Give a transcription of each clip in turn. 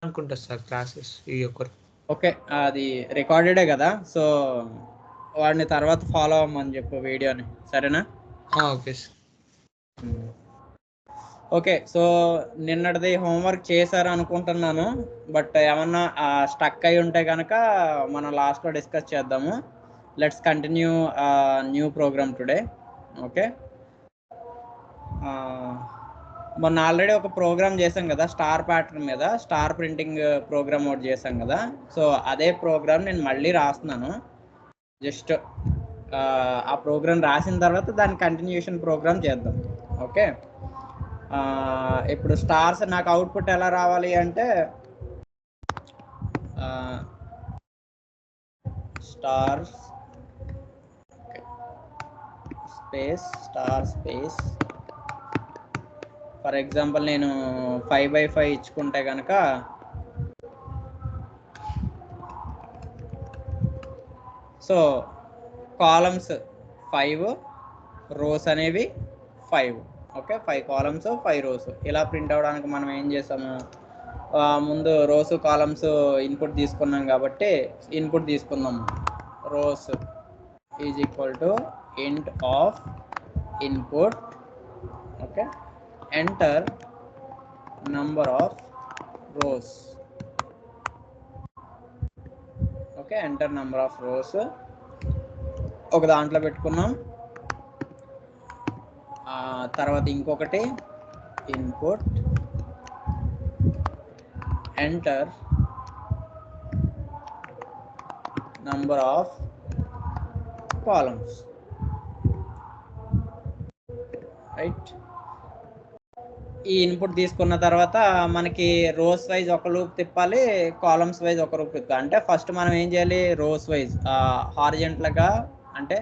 అనుకుంటా sir classes ఈ ఒక్కరు. ఓకే, అది రికార్డెడే కదా, సో వాడిని తర్వాత ఫాలో అవ్వమని చెప్పు వీడియోని, సరేనా? Okay sir. ఓకే, సో నిన్నటిది హోంవర్క్ చేశారు అనుకుంటున్నాను, బట్ ఏమన్నా స్టక్ అయి ఉంటే కనుక మనం లాస్ట్లో డిస్కస్ చేద్దాము. Let's continue new program today. Okay, మొన్న ఆల్రెడీ ఒక ప్రోగ్రామ్ చేసాం కదా స్టార్ ప్యాటర్న్ మీద, స్టార్ ప్రింటింగ్ ప్రోగ్రామ్ ఒకటి చేసాం కదా. సో అదే ప్రోగ్రామ్ నేను మళ్ళీ రాస్తున్నాను. జస్ట్ ఆ ప్రోగ్రామ్ రాసిన తర్వాత దాని కంటిన్యూషన్ ప్రోగ్రామ్ చేద్దాం. ఓకే, ఇప్పుడు స్టార్స్ నాకు అవుట్పుట్ ఎలా రావాలి అంటే stars space star space, for example నేను 5x5 ఇచ్చుకుంటే కనుక సో కాలమ్స్ 5, రోస్ అనేవి 5. ఓకే, 5 కాలమ్స్ 5 రోస్ ఇలా ప్రింట్ అవడానికి మనం ఏం చేసాము, ముందు రోస్ కాలమ్స్ ఇన్పుట్ తీసుకున్నాం కాబట్టి ఇన్పుట్ తీసుకుందాము. Rows is equal to int of input. Okay, enter number of rows. Okay, enter number of rows ఒక దాంట్లో పెట్టుకున్నాం. తర్వాత ఇంకొకటి input enter number of columns. Right, ఈ ఇన్పుట్ తీసుకున్న తర్వాత మనకి రోస్ వైజ్ ఒక లూప్ తిప్పాలి, కాలమ్స్ వైజ్ ఒక లూప్ తిప్పాలి. అంటే ఫస్ట్ మనం ఏం చేయాలి, రోస్ వైజ్ హారిజెంటల్గా, అంటే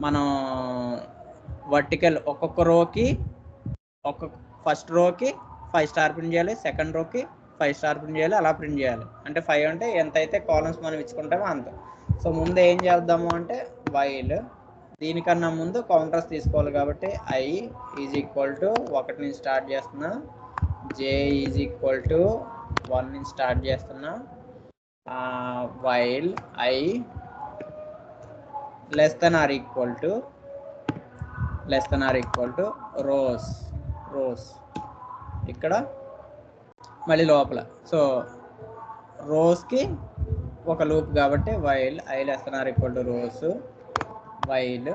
మనం వర్టికల్ ఒక్కొక్క రోకి ఫస్ట్ రోకి 5 స్టార్ ప్రింట్ చేయాలి, సెకండ్ రోకి 5 స్టార్ ప్రింట్ చేయాలి, అలా ప్రింట్ చేయాలి. అంటే 5 అంటే ఎంతైతే కాలమ్స్ మనం ఇచ్చుకుంటామో అంత. సో ముందు ఏం చేద్దాము అంటే వైల్, దీనికన్నా ముందు కౌంటర్స్ తీసుకోవాలి కాబట్టి i ఈజ్ ఈక్వల్ టు 1 నుంచి స్టార్ట్ చేస్తున్నా, j ఈజ్ ఈక్వల్ టు 1 నుంచి స్టార్ట్ చేస్తున్నా, while i less than or equal to rows ఇక్కడ మళ్ళీ లోపల. సో రోస్కి ఒక లూప్ కాబట్టి while i less than or equal to rows, while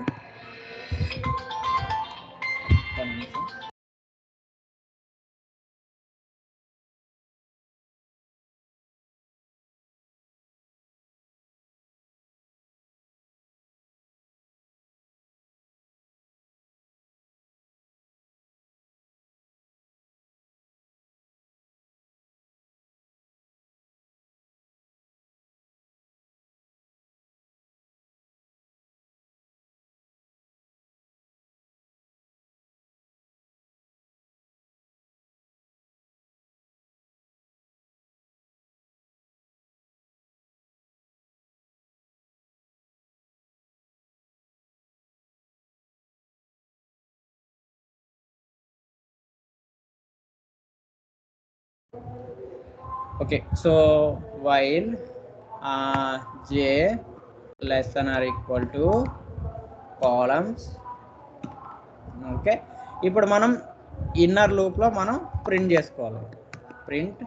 okay. So while j less than or equal to columns. Okay, ఇప్పుడు మనం inner లూప్లో మనం ప్రింట్ చేసుకోవాలి. ప్రింట్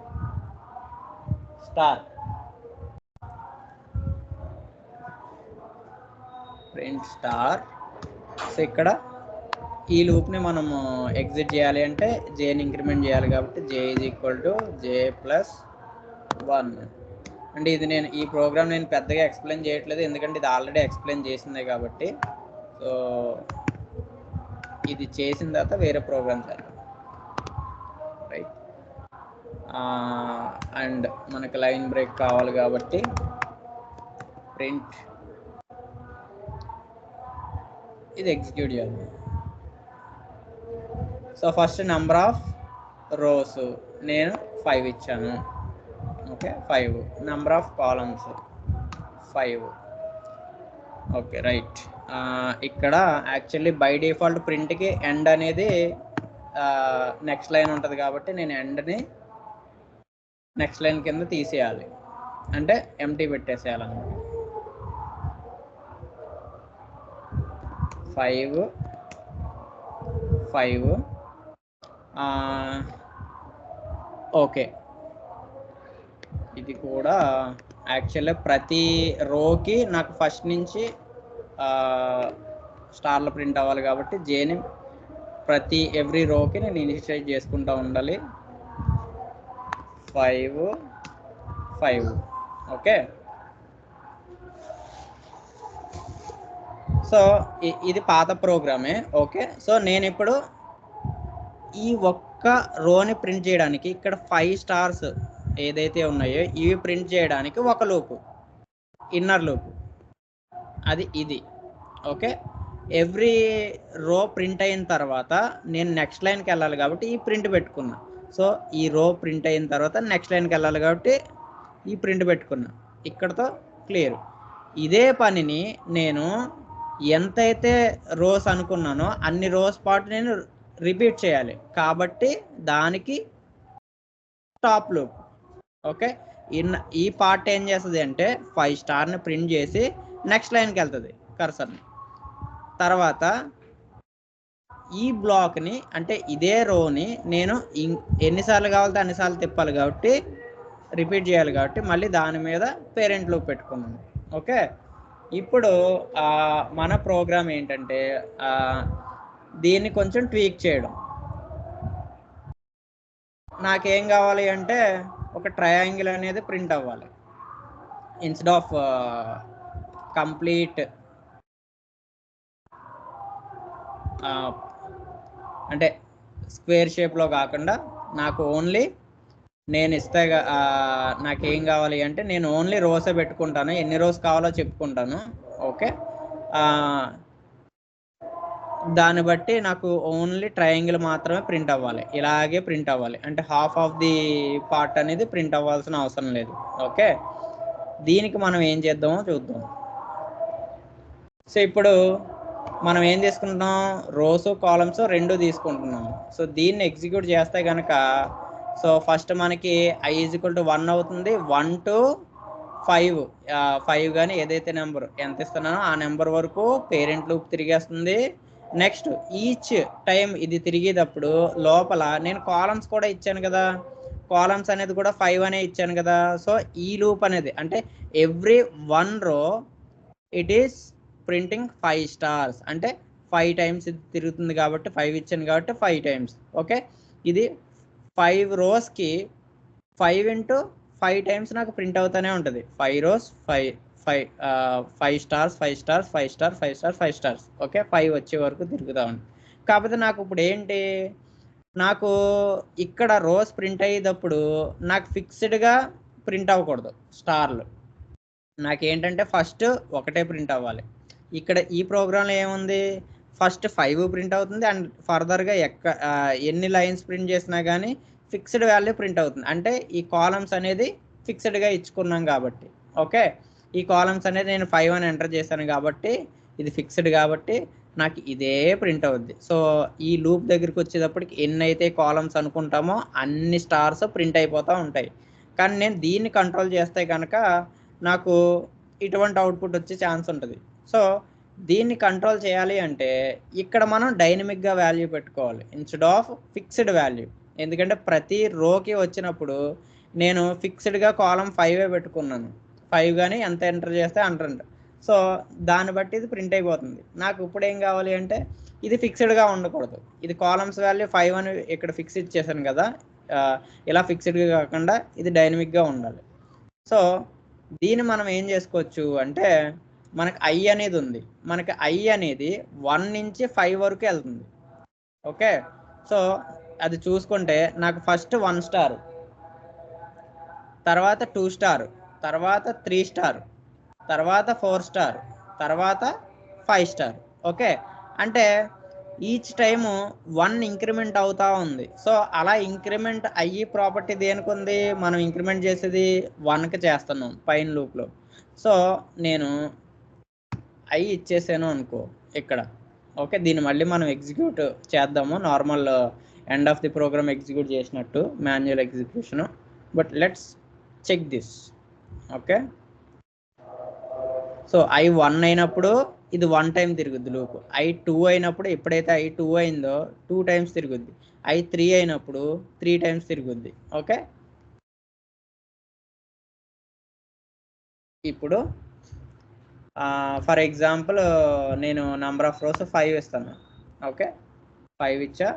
స్టార్, సో ఇక్కడ ఈ లూప్ని మనము ఎగ్జిట్ చేయాలి అంటే జేని ఇంక్రిమెంట్ చేయాలి కాబట్టి j is equal to j+1. అంటే ఇది నేను ఈ ప్రోగ్రామ్ నేను పెద్దగా ఎక్స్ప్లెయిన్ చేయట్లేదు, ఎందుకంటే ఇది ఆల్రెడీ ఎక్స్ప్లెయిన్ చేసిందే కాబట్టి. సో ఇది చేసిన తర్వాత వేరే ప్రోగ్రామ్ చేద్దాం. రైట్, అండ్ మనకి లైన్ బ్రేక్ కావాలి కాబట్టి ప్రింట్ ఇది ఎగ్జిక్యూట్ చేయాలి. So first number of rose నేను 5 ఇచ్చాను. Okay, 5. Number of columns 5. Okay, right. ఇక్కడ యాక్చువల్లీ బై డిఫాల్ట్ ప్రింట్కి ఎండ్ అనేది నెక్స్ట్ లైన్ ఉంటుంది కాబట్టి నేను ఎండ్ని నెక్స్ట్ లైన్ కింద తీసేయాలి, అంటే ఎంటీ పెట్టేసేయాలన్నమాట. 5 5 ఓకే. ఇది కూడా యాక్చువల్గా ప్రతి రోకి నాకు ఫస్ట్ నుంచి స్టార్లో ప్రింట్ అవ్వాలి కాబట్టి జేని ప్రతి ఎవ్రీ రోకి నేను ఇనిషియలైజ్ చేసుకుంటూ ఉండాలి. 5 5 ఓకే. సో ఇది పాత ప్రోగ్రామే. ఓకే, సో నేను ఇప్పుడు ఈ ఒక్క రోని ప్రింట్ చేయడానికి ఇక్కడ 5 స్టార్స్ ఏదైతే ఉన్నాయో ఇవి ప్రింట్ చేయడానికి ఒక లూపు, ఇన్నర్ లూప్, అది ఇది. ఓకే, ఎవ్రీ రో ప్రింట్ అయిన తర్వాత నేను నెక్స్ట్ లైన్కి వెళ్ళాలి కాబట్టి ఈ ప్రింట్ పెట్టుకున్నా. సో ఈ రో ప్రింట్ అయిన తర్వాత నెక్స్ట్ లైన్కి వెళ్ళాలి కాబట్టి ఈ ప్రింట్ పెట్టుకున్నా. ఇక్కడతో క్లియర్. ఇదే పనిని నేను ఎంతైతే రోస్ అనుకున్నానో అన్ని రోస్ పాటు నేను రిపీట్ చేయాలి కాబట్టి దానికి టాప్ లూప్. ఓకే, ఈ పార్ట్ ఏం చేస్తుంది అంటే 5 స్టార్ని ప్రింట్ చేసి నెక్స్ట్ లైన్కి వెళ్తుంది కర్సర్ని. తర్వాత ఈ బ్లాక్ని అంటే ఇదే రోని నేను ఎన్నిసార్లు కావాలితే అన్నిసార్లు తిప్పాలి కాబట్టి రిపీట్ చేయాలి కాబట్టి మళ్ళీ దాని మీద పేరెంట్ లూప్ పెట్టుకున్నాను. ఓకే, ఇప్పుడు మన ప్రోగ్రామ్ ఏంటంటే దీన్ని కొంచెం ట్వీక్ చేయడం. నాకేం కావాలి అంటే ఒక ట్రయాంగిల్ అనేది ప్రింట్ అవ్వాలి. ఇన్స్టెడ్ ఆఫ్ కంప్లీట్ అంటే స్క్వేర్ షేప్లో కాకుండా నాకు ఓన్లీ నేను ఇస్తే నాకేం కావాలి అంటే నేను ఓన్లీ రోసే పెట్టుకుంటాను, ఎన్ని రోస్ కావాలో చెప్పుకుంటాను. ఓకే, దాన్ని బట్టి నాకు ఓన్లీ ట్రయాంగిల్ మాత్రమే ప్రింట్ అవ్వాలి, ఇలాగే ప్రింట్ అవ్వాలి. అంటే హాఫ్ ఆఫ్ ది పార్ట్ అనేది ప్రింట్ అవ్వాల్సిన అవసరం లేదు. ఓకే, దీనికి మనం ఏం చేద్దామో చూద్దాం. సో ఇప్పుడు మనం ఏం తీసుకుంటున్నాం, రోస్ కాలమ్స్ రెండు తీసుకుంటున్నాము. సో దీన్ని ఎగ్జిక్యూట్ చేస్తే కనుక సో ఫస్ట్ మనకి i = 1 అవుతుంది. 1 to 5 కానీ ఏదైతే నెంబర్ ఎంత ఇస్తున్నానో ఆ నెంబర్ వరకు పేరెంట్ లూప్ తిరిగేస్తుంది. నెక్స్ట్ ఈచ్ టైం ఇది తిరిగేటప్పుడు లోపల నేను కాలమ్స్ కూడా ఇచ్చాను కదా, కాలమ్స్ అనేది కూడా 5 అనే ఇచ్చాను కదా. సో ఈ లూప్ అనేది అంటే ఎవ్రీ 1 రో ఇట్ ఈస్ ప్రింటింగ్ 5 స్టార్స్, అంటే 5 టైమ్స్ ఇది తిరుగుతుంది కాబట్టి 5 ఇచ్చాను కాబట్టి 5 టైమ్స్. ఓకే, ఇది 5 రోస్కి 5 × 5 టైమ్స్ నాకు ప్రింట్ అవుతూనే ఉంటుంది. 5 rows 5 stars 5 stars 5 star 5 star 5 stars. Okay, 5 వచ్చే వరకు తిరుగుతూ ఉంది. కాకపోతే నాకు ఇప్పుడు ఏంటి, నాకు ఇక్కడ రోస్ ప్రింట్ అయ్యేటప్పుడు నాకు ఫిక్స్డ్గా ప్రింట్ అవ్వకూడదు స్టార్లు. నాకేంటంటే ఫస్ట్ ఒకటే ప్రింట్ అవ్వాలి. ఇక్కడ ఈ ప్రోగ్రాంలో ఏముంది, ఫస్ట్ 5 ప్రింట్ అవుతుంది అండ్ ఫర్దర్గా ఎన్ని లైన్స్ ప్రింట్ చేసినా కానీ ఫిక్స్డ్ వాల్యూ ప్రింట్ అవుతుంది. అంటే ఈ కాలమ్స్ అనేది ఫిక్స్డ్గా ఇచ్చుకున్నాం కాబట్టి. ఓకే, ఈ కాలమ్స్ అనేది నేను 5 అని ఎంటర్ చేశాను కాబట్టి ఇది ఫిక్స్డ్ కాబట్టి నాకు ఇదే ప్రింట్ అవుద్ది. సో ఈ లూప్ దగ్గరికి వచ్చేటప్పటికి ఎన్నైతే కాలమ్స్ అనుకుంటామో అన్ని స్టార్స్ ప్రింట్ అయిపోతూ ఉంటాయి. కానీ నేను దీన్ని కంట్రోల్ చేస్తే కనుక నాకు ఇటువంటి అవుట్పుట్ వచ్చే ఛాన్స్ ఉంటుంది. సో దీన్ని కంట్రోల్ చేయాలి అంటే ఇక్కడ మనం డైనమిక్గా వాల్యూ పెట్టుకోవాలి ఇన్స్టెడ్ ఆఫ్ ఫిక్స్డ్ వాల్యూ. ఎందుకంటే ప్రతి రోకి వచ్చినప్పుడు నేను ఫిక్స్డ్గా కాలమ్ 5 పెట్టుకున్నాను, 5 కానీ ఎంత ఎంటర్ చేస్తే అంటారు. సో దాన్ని బట్టి ఇది ప్రింట్ అయిపోతుంది. నాకు ఇప్పుడు ఏం కావాలి అంటే ఇది ఫిక్స్డ్గా ఉండకూడదు, ఇది కాలమ్స్ వాల్యూ 5 అని ఇక్కడ ఫిక్స్ ఇచ్చేసాను కదా, ఇలా ఫిక్స్డ్గా కాకుండా ఇది డైనమిక్గా ఉండాలి. సో దీన్ని మనం ఏం చేసుకోవచ్చు అంటే మనకి i అనేది ఉంది, మనకి i అనేది 1 నుంచి 5 వరకు వెళ్తుంది. ఓకే, సో అది చూసుకుంటే నాకు ఫస్ట్ 1 స్టార్, తర్వాత 2 స్టార్, తర్వాత 3 స్టార్, తర్వాత 4 స్టార్, తర్వాత 5 స్టార్. ఓకే, అంటే ఈచ్ టైము 1 ఇంక్రిమెంట్ అవుతూ ఉంది. సో అలా ఇంక్రిమెంట్ అయ్యి ప్రాపర్టీ దేనికి ఉంది, మనం ఇంక్రిమెంట్ చేసేది 1కి చేస్తున్నాం పైన లూప్లో. సో నేను i ఇచ్చేసాను అనుకో ఇక్కడ. ఓకే, దీన్ని మళ్ళీ మనం ఎగ్జిక్యూట్ చేద్దాము normal end of the program execute చేసినట్టు, manual execution. But let's check this. Okay, so I1 అయినప్పుడు ఇది 1 టైం తిరుగుద్ది లూప్. I2 అయినప్పుడు ఎప్పుడైతే I2 అయిందో 2 టైమ్స్ తిరుగుద్ది. I3 అయినప్పుడు 3 టైమ్స్ తిరుగుద్ది. ఓకే, ఇప్పుడు ఫర్ ఎగ్జాంపుల్ నేను నంబర్ ఆఫ్ రోస్ 5 ఇస్తాను. ఓకే, 5 ఇచ్చా.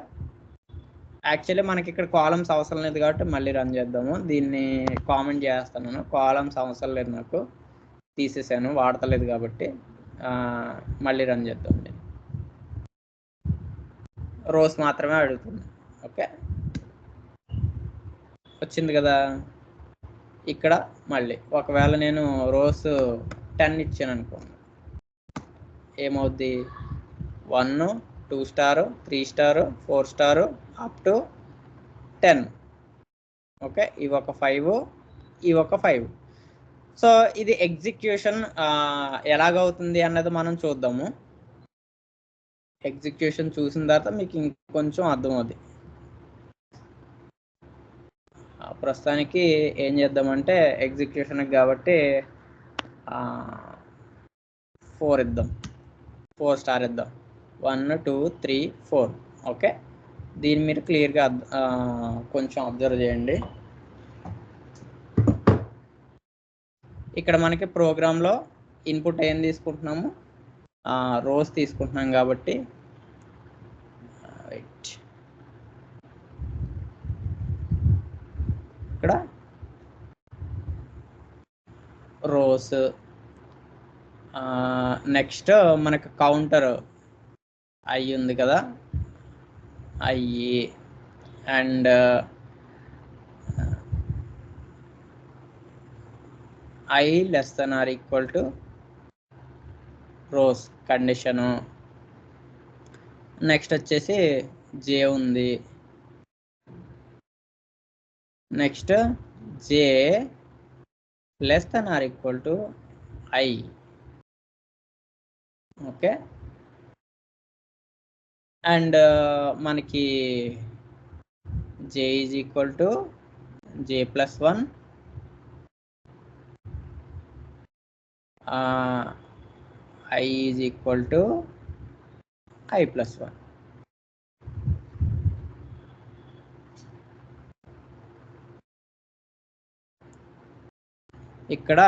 యాక్చువల్లీ మనకి ఇక్కడ కాలమ్స్ అవసరం లేదు కాబట్టి మళ్ళీ రన్ చేద్దాము. దీన్ని కామెంట్ చేస్తాను, కాలమ్స్ అవసరం లేదు, నాకు తీసేసాను, వాడతలేదు కాబట్టి. మళ్ళీ రన్ చేద్దాం. రోస్ మాత్రమే అడుగుతుంది. ఓకే, వచ్చింది కదా. ఇక్కడ మళ్ళీ ఒకవేళ నేను రోస్ 10 ఇచ్చాను అనుకోండి, ఏమవుద్ది? 1, 2 star, 3 star, 4 star up to 10. Okay, ఇవి ఒక 5, ఇవి ఒక 5. సో ఇది ఎగ్జిక్యూషన్ ఎలాగవుతుంది అన్నది మనం చూద్దాము. ఎగ్జిక్యూషన్ చూసిన తర్వాత మీకు ఇంకొంచెం అర్థమవుద్ది. ప్రస్తుతానికి ఏం చేద్దామంటే ఎగ్జిక్యూషన్కి కాబట్టి 4 ఇద్దాం, 4 స్టార్ ఇద్దాం. 1, 2, 3, 4. ఓకే, దీన్ని మీరు క్లియర్గా కొంచెం అబ్జర్వ్ చేయండి. ఇక్కడ మనకి ప్రోగ్రాంలో ఇన్పుట్ ఏం తీసుకుంటున్నాము? రోస్ తీసుకుంటున్నాం కాబట్టి ఇక్కడ రోస్, నెక్స్ట్ మనకు కౌంటర్ ఐ ఉంది కదా, I and I less than or equal to rows condition. Next వచ్చేసి జే ఉంది, next J less than or equal to I. Okay, and మనకి J is equal to J plus 1, I is equal to I plus 1. ఇక్కడ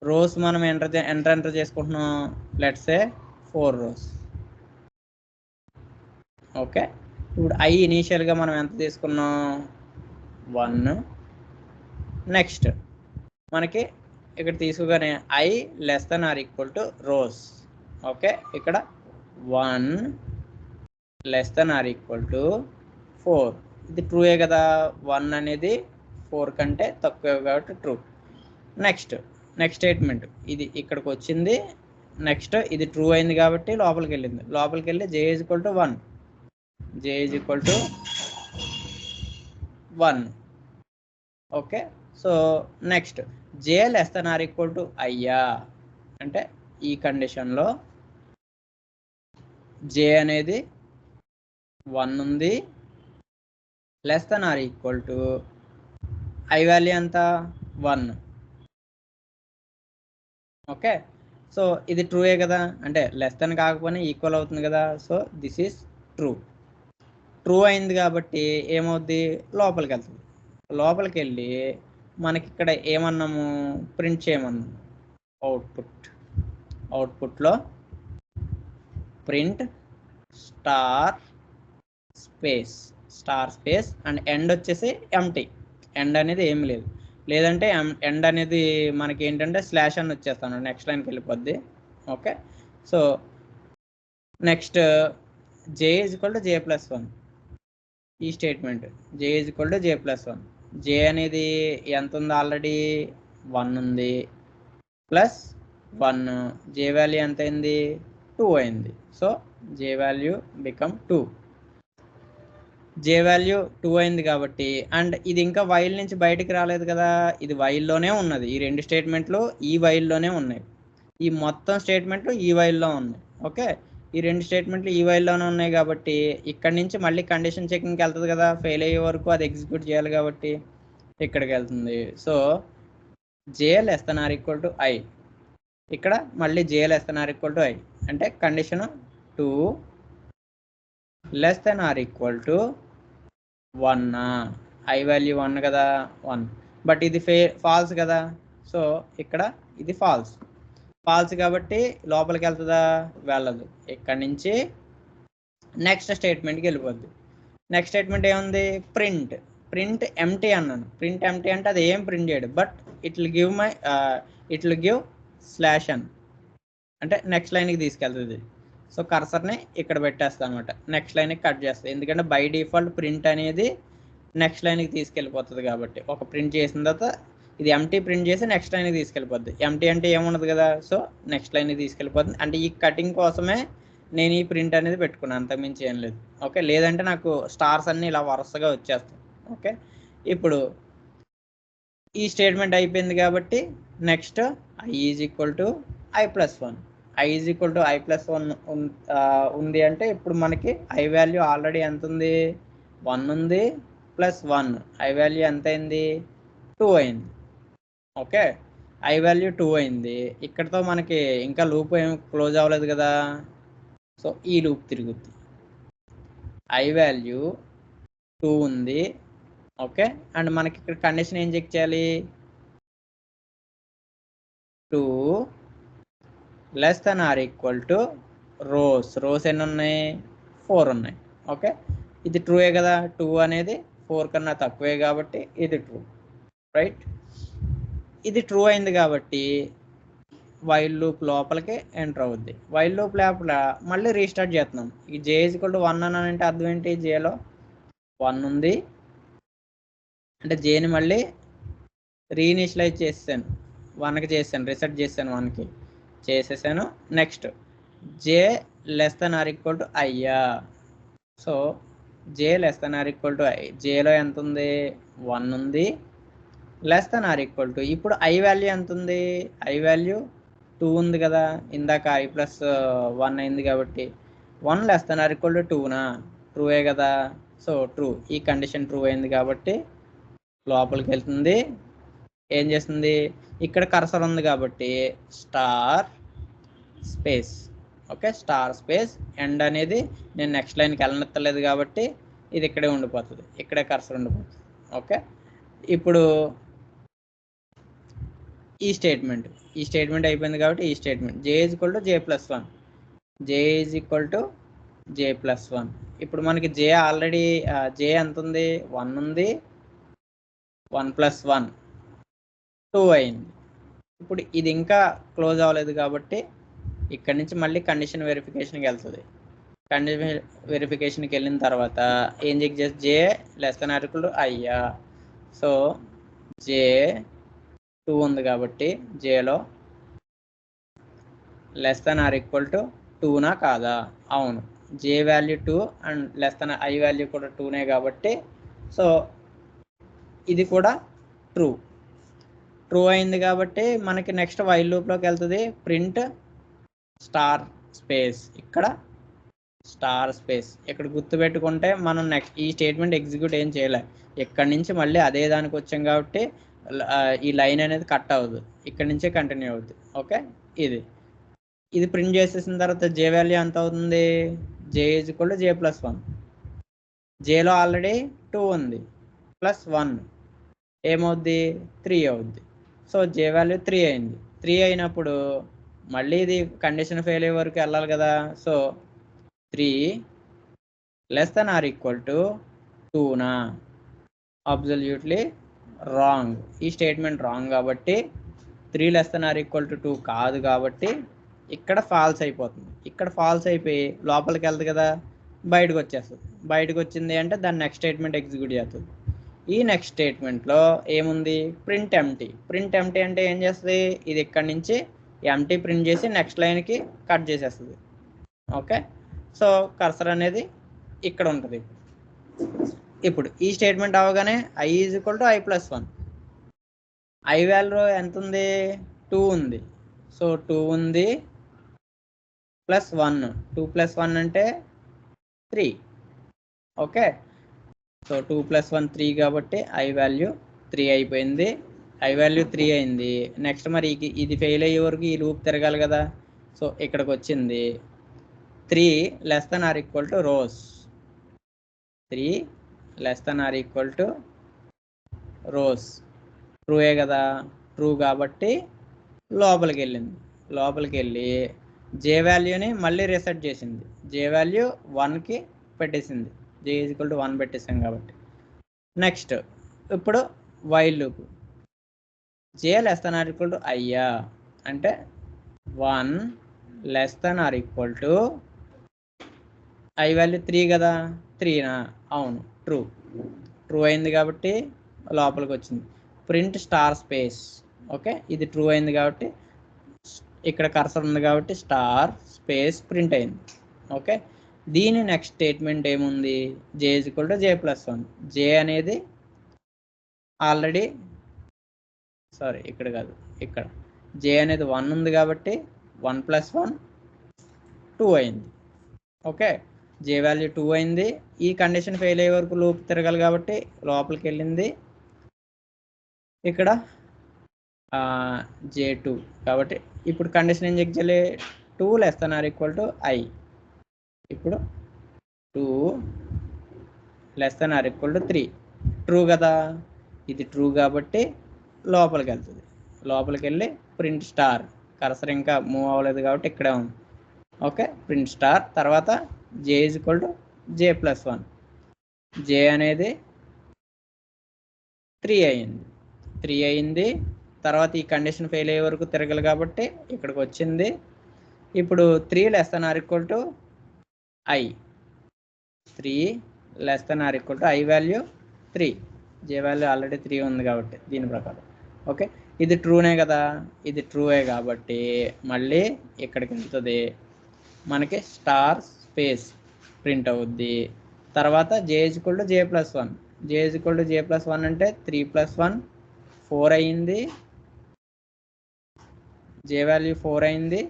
rows మనం enter చేసుకుంటున్నాం, let's say 4 rows. Okay, ఇప్పుడు I ఇనీషియల్గా మనం ఎంత తీసుకున్నాం? 1. నెక్స్ట్ మనకి ఇక్కడ తీసుకోగానే I less than or equal to rows. Okay, ఇక్కడ 1 less than or equal to 4. ఇది ట్రూయే కదా, 1 అనేది 4 కంటే తక్కువ కాబట్టి ట్రూ. నెక్స్ట్ స్టేట్మెంట్ ఇది ఇక్కడికి వచ్చింది. నెక్స్ట్ ఇది ట్రూ అయింది కాబట్టి లోపలికి వెళ్ళింది. లోపలికి వెళ్ళి J is equal to 1, J is equal to 1. Okay, so next J less than or equal to అయ్యా అంటే ఈ కండిషన్లో జే అనేది 1 ఉంది, less than or equal to I value ఎంత? 1. ఓకే, సో ఇది ట్రూయే కదా, అంటే లెస్ దెన్ కాకపోయినా ఈక్వల్ అవుతుంది కదా. So this is true. True అయింది కాబట్టి ఏమవుద్ది? లోపలికి వెళ్తుంది. లోపలికి వెళ్ళి మనకి ఇక్కడ ఏమన్నాము? ప్రింట్ చేయమన్నాము. అవుట్పుట్లో print star space and end వచ్చేసి ఎంటీ. ఎండ్ అనేది ఏమి లేదు. లేదంటే ఎండ్ అనేది మనకి ఏంటంటే స్లాష్ అని వచ్చేస్తాను, నెక్స్ట్ లైన్కి వెళ్ళిపోద్ది. Okay, so next J is equal to J plus 1. ఈ statement J is equal to J plus 1. J అనేది ఎంత ఉంది? ఆల్రెడీ 1 ఉంది, ప్లస్ 1. జే వాల్యూ ఎంత అయింది? 2 అయింది. సో జే వాల్యూ బికమ్ 2. జే వాల్యూ 2 అయింది కాబట్టి, అండ్ ఇది ఇంకా వైల్ నుంచి బయటికి రాలేదు కదా, ఇది వైల్లోనే ఉన్నది. ఈ 2 స్టేట్మెంట్లు ఈ వైల్లోనే ఉన్నాయి. ఈ మొత్తం స్టేట్మెంట్లు ఈ వైల్లో ఉన్నాయి. ఓకే, ఈ 2 స్టేట్మెంట్లు ఈ వైల్లోనే ఉన్నాయి కాబట్టి ఇక్కడ నుంచి మళ్ళీ కండిషన్ చెకింగ్కి వెళ్తుంది కదా, ఫెయిల్ అయ్యే వరకు అది ఎగ్జిక్యూట్ చేయాలి కాబట్టి ఇక్కడికి వెళ్తుంది. So J less than or equal to I, ఇక్కడ మళ్ళీ J less than or equal to I అంటే condition 2 less than or equal to 1, I value 1 కదా 1, బట్ ఇది ఫాల్స్ కదా. సో ఇక్కడ ఇది ఫాల్స్ కాబట్టి లోపలికి వెళ్తుందా, వెళ్ళదు. ఇక్కడ నుంచి నెక్స్ట్ స్టేట్మెంట్కి వెళ్ళిపోద్ది. నెక్స్ట్ స్టేట్మెంట్ ఏముంది, ప్రింట్ ఎంటీ అన్నాను. ప్రింట్ ఎంటీ అంటే అది ఏం ప్రింట్ చేయడు, but it will give slash n అంటే నెక్స్ట్ లైన్కి తీసుకెళ్తుంది. సో కర్సర్ని ఇక్కడ పెట్టేస్తాను అనమాట, నెక్స్ట్ లైన్కి కట్ చేస్తుంది. ఎందుకంటే బై డిఫాల్ట్ ప్రింట్ అనేది నెక్స్ట్ లైన్కి తీసుకెళ్ళిపోతుంది కాబట్టి. ఒక ప్రింట్ చేసిన తర్వాత ఇది ఎంటీ ప్రింట్ చేసి నెక్స్ట్ లైన్కి తీసుకెళ్ళిపోద్ది. ఎంటీ అంటే ఏముండదు కదా, సో నెక్స్ట్ లైన్కి తీసుకెళ్ళిపోతుంది. అంటే ఈ కటింగ్ కోసమే నేను ఈ ప్రింట్ అనేది పెట్టుకున్నాను, అంతకుమించి ఏం లేదు. ఓకే, లేదంటే నాకు స్టార్స్ అన్నీ ఇలా వరుసగా వచ్చేస్తాయి. ఓకే, ఇప్పుడు ఈ స్టేట్మెంట్ అయిపోయింది కాబట్టి next I is equal to I plus 1. I is equal to I plus 1 ఉంది అంటే ఇప్పుడు మనకి ఐ వాల్యూ ఆల్రెడీ ఎంత ఉంది, 1 ఉంది ప్లస్ 1, ఐ వాల్యూ ఎంత అయింది, 2 అయింది. ఓకే, ఐ వాల్యూ 2 అయింది. ఇక్కడతో మనకి ఇంకా లూప్ ఏం క్లోజ్ అవ్వలేదు కదా, సో ఈ లూప్ తిరుగుద్ది. ఐ వాల్యూ 2 ఉంది. ఓకే, అండ్ మనకి ఇక్కడ కండిషన్ ఏం చెక్ చేయాలి, 2 less than or equal to rows ఎన్ని ఉన్నాయి, 4 ఉన్నాయి. ఓకే, ఇది ట్రూయే కదా, 2 అనేది 4 కన్నా తక్కువే కాబట్టి ఇది ట్రూ, రైట్. ఇది ట్రూ అయింది కాబట్టి వైల్ లూప్ లోపలికి ఎంటర్ అవుద్ది. వైల్ లూప్ లోపల మళ్ళీ రీస్టార్ట్ చేస్తున్నాం. ఈ జే ఈజ్ ఈక్వల్ టు 1 అని అంటే అర్థం ఏంటి, జేలో 1 ఉంది అంటే జేని మళ్ళీ రీఇనిషియలైజ్ చేసాను, 1కి చేశాను, రీసెట్ చేశాను, 1కి చేసేసాను. Next J less than or equal to ఐయా, so J less than or equal to I, జేలో ఎంత ఉంది, 1 ఉంది less than or equal to, ఇప్పుడు ఐ వాల్యూ ఎంత ఉంది, ఐ వాల్యూ 2 ఉంది కదా, ఇందాక ఐ ప్లస్ 1 అయింది కాబట్టి 1 less than or equal to 2నా, ట్రూయే కదా. సో ట్రూ, ఈ కండిషన్ ట్రూ అయింది కాబట్టి లోపలికి వెళ్తుంది. ఏం చేస్తుంది, ఇక్కడ కర్సర్ ఉంది కాబట్టి star space, okay, star space end అనేది నేను నెక్స్ట్ లైన్కి వెళ్ళనెత్తలేదు కాబట్టి ఇది ఇక్కడే ఉండిపోతుంది, ఇక్కడే కర్సర్ ఉండిపోతుంది. ఓకే, ఇప్పుడు ఈ స్టేట్మెంట్ అయిపోయింది కాబట్టి ఈ statement J is equal to J plus 1, J is equal to J plus 1. ఇప్పుడు మనకి జే ఆల్రెడీ జే ఎంత ఉంది, 1 ఉంది, 1 ప్లస్ 1 2 అయింది. ఇప్పుడు ఇది ఇంకా క్లోజ్ అవ్వలేదు కాబట్టి ఇక్కడ నుంచి మళ్ళీ కండిషన్ వెరిఫికేషన్కి వెళ్తుంది. కండిషన్ వెరిఫికేషన్కి వెళ్ళిన తర్వాత ఏం చెక్ చేసి J less than or equal to అయ్యా, సో జే 2 ఉంది కాబట్టి జేలో less than or equal to 2నా కాదా, అవును, J value 2 and less than I value కూడా 2నే కాబట్టి సో ఇది కూడా ట్రూ అయింది కాబట్టి మనకి నెక్స్ట్ వైల్ లూప్లోకి వెళ్తుంది. ప్రింట్ స్టార్ స్పేస్, ఇక్కడ స్టార్ స్పేస్, ఇక్కడ గుర్తుపెట్టుకుంటే మనం నెక్స్ట్ ఈ స్టేట్మెంట్ ఎగ్జిక్యూట్ ఏం చేయలే, ఇక్కడ నుంచి మళ్ళీ అదే దానికి వచ్చాం కాబట్టి ఈ లైన్ అనేది కట్ అవ్వదు, ఇక్కడ నుంచే కంటిన్యూ అవుతుంది. ఓకే, ఇది ప్రింట్ చేసేసిన తర్వాత జే వాల్యూ ఎంత అవుతుంది, J is equal to J plus 1, జేలో ఆల్రెడీ 2 ఉంది ప్లస్ 1 ఏమవుద్ది, 3 అవుద్ది. సో జే వాల్యూ 3 అయింది. 3 అయినప్పుడు మళ్ళీ ఇది కండిషన్ ఫెయిల్ అయ్యే వరకు వెళ్ళాలి కదా, so 3 less than or equal to 2నా, అబ్సల్యూట్లీ రాంగ్, ఈ స్టేట్మెంట్ రాంగ్ కాబట్టి 3 less than or equal to 2 కాదు కాబట్టి ఇక్కడ ఫాల్స్ అయిపోతుంది. ఇక్కడ ఫాల్స్ అయిపోయి లోపలికి వెళ్తుంది కదా, బయటకు వచ్చేస్తుంది. బయటకు వచ్చింది అంటే దాని నెక్స్ట్ స్టేట్మెంట్ ఎగ్జిక్యూట్ చేస్తుంది. ఈ నెక్స్ట్ స్టేట్మెంట్లో ఏముంది, ప్రింట్ ఎంటీ అంటే ఏం చేస్తుంది, ఇది ఇక్కడ నుంచి ఎంటీ ప్రింట్ చేసి నెక్స్ట్ లైన్కి కట్ చేసేస్తుంది. ఓకే, సో కర్సర్ అనేది ఇక్కడ ఉంటుంది. ఇప్పుడు ఈ స్టేట్మెంట్ అవగానే I is equal to I plus 1, I value ఎంత ఉంది, 2 ఉంది, సో 2 ఉంది ప్లస్ 1, 2 ప్లస్ 1 అంటే 3. ఓకే, సో 2 ప్లస్ 1 3 కాబట్టి ఐ వాల్యూ 3 అయిపోయింది, ఐ వాల్యూ 3 అయింది. నెక్స్ట్ మరి ఇది ఫెయిల్ అయ్యే వరకు ఈ లూప్ తిరగాలి కదా. సో ఇక్కడికి వచ్చింది 3 less than or equal to rows, 3 less than or equal to rows. ట్రూయే కదా, ట్రూ కాబట్టి లోపలికి వెళ్ళింది. లోపలికి వెళ్ళి జే వాల్యూని మళ్ళీ రీసెట్ చేసింది. జే వాల్యూ 1కి పెట్టేసింది, జే ఈక్వల్ టు 1 పెట్టేసాం కాబట్టి. నెక్స్ట్ ఇప్పుడు while loop, J less than or equal to అయ్యా అంటే 1 less than or equal to I value 3 కదా, 3నా, అవును ట్రూ. ట్రూ అయింది కాబట్టి లోపలికి వచ్చింది. ప్రింట్ స్టార్ స్పేస్, ఓకే ఇది ట్రూ అయింది కాబట్టి ఇక్కడ కర్సర్ ఉంది కాబట్టి స్టార్ స్పేస్ ప్రింట్ అయింది. ఓకే దీని నెక్స్ట్ స్టేట్మెంట్ ఏముంది, J is equal to J plus 1. J అనేది ఆల్రెడీ ఇక్కడ కాదు, ఇక్కడ జే అనేది 1 ఉంది కాబట్టి 1 + 1 2 అయింది. ఓకే జే వాల్యూ 2 అయింది. ఈ కండిషన్ ఫెయిల్ అయ్యే వరకు లూప్ తిరగాలి కాబట్టి లోపలికి వెళ్ళింది. ఇక్కడ J2 కాబట్టి ఇప్పుడు కండిషన్ ఏం చెక్ చేయాలి, 2 less than or equal to I. ఇప్పుడు 2 less than or equal to 3 true కదా, ఇది ట్రూ కాబట్టి లోపలికి వెళ్తుంది. లోపలికి వెళ్ళి ప్రింట్ స్టార్, కర్సర్ ఇంకా మూవ్ అవ్వలేదు కాబట్టి ఇక్కడే ఉంది. ఓకే ప్రింట్ స్టార్ తర్వాత J is equal to J plus 1. J అనేది 3 అయింది, 3 అయింది. తర్వాత ఈ కండిషన్ ఫెయిల్ అయ్యే వరకు తిరగలు కాబట్టి ఇక్కడికి వచ్చింది. ఇప్పుడు 3 less than or equal to I, 3 less than or equal to I value 3, J value already 3 ఉంది కాబట్టి దీని ప్రకారం. ఓకే ఇది ట్రూనే కదా, ఇది ట్రూయే కాబట్టి మళ్ళీ ఇక్కడికి వెళ్తుంది, మనకి స్టార్ స్పేస్ ప్రింట్ అవుద్ది. తర్వాత J is equal to J plus 1. J is equal to J plus 1 అంటే 3 + 1 4 అయింది, జే వాల్యూ 4 అయింది.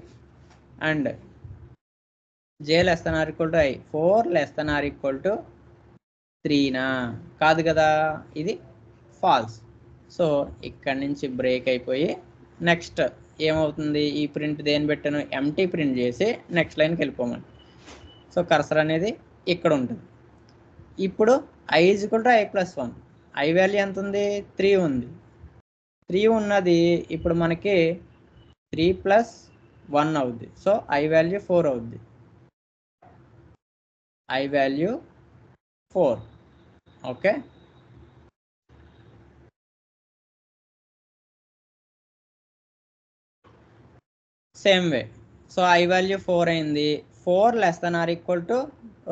And J less than or equal to I, 4 less than or equal to 3నా, కాదు కదా, ఇది ఫాల్స్. సో ఇక్కడ నుంచి బ్రేక్ అయిపోయి నెక్స్ట్ ఏమవుతుంది, ఈ ప్రింట్ దేని పెట్టాను, ఎంటీ ప్రింట్ చేసి నెక్స్ట్ లైన్కి వెళ్ళిపోమని. సో కర్సర్ అనేది ఇక్కడ ఉంటుంది. ఇప్పుడు I is equal to I plus 1. I value ఎంత ఉంది, 3 ఉంది. 3 ఉన్నది ఇప్పుడు మనకి 3 + 1 అవుద్ది. సో ఐ వాల్యూ 4 అవుద్ది, I value 4. Okay same way. So I value 4 అయింది, 4 less than or equal to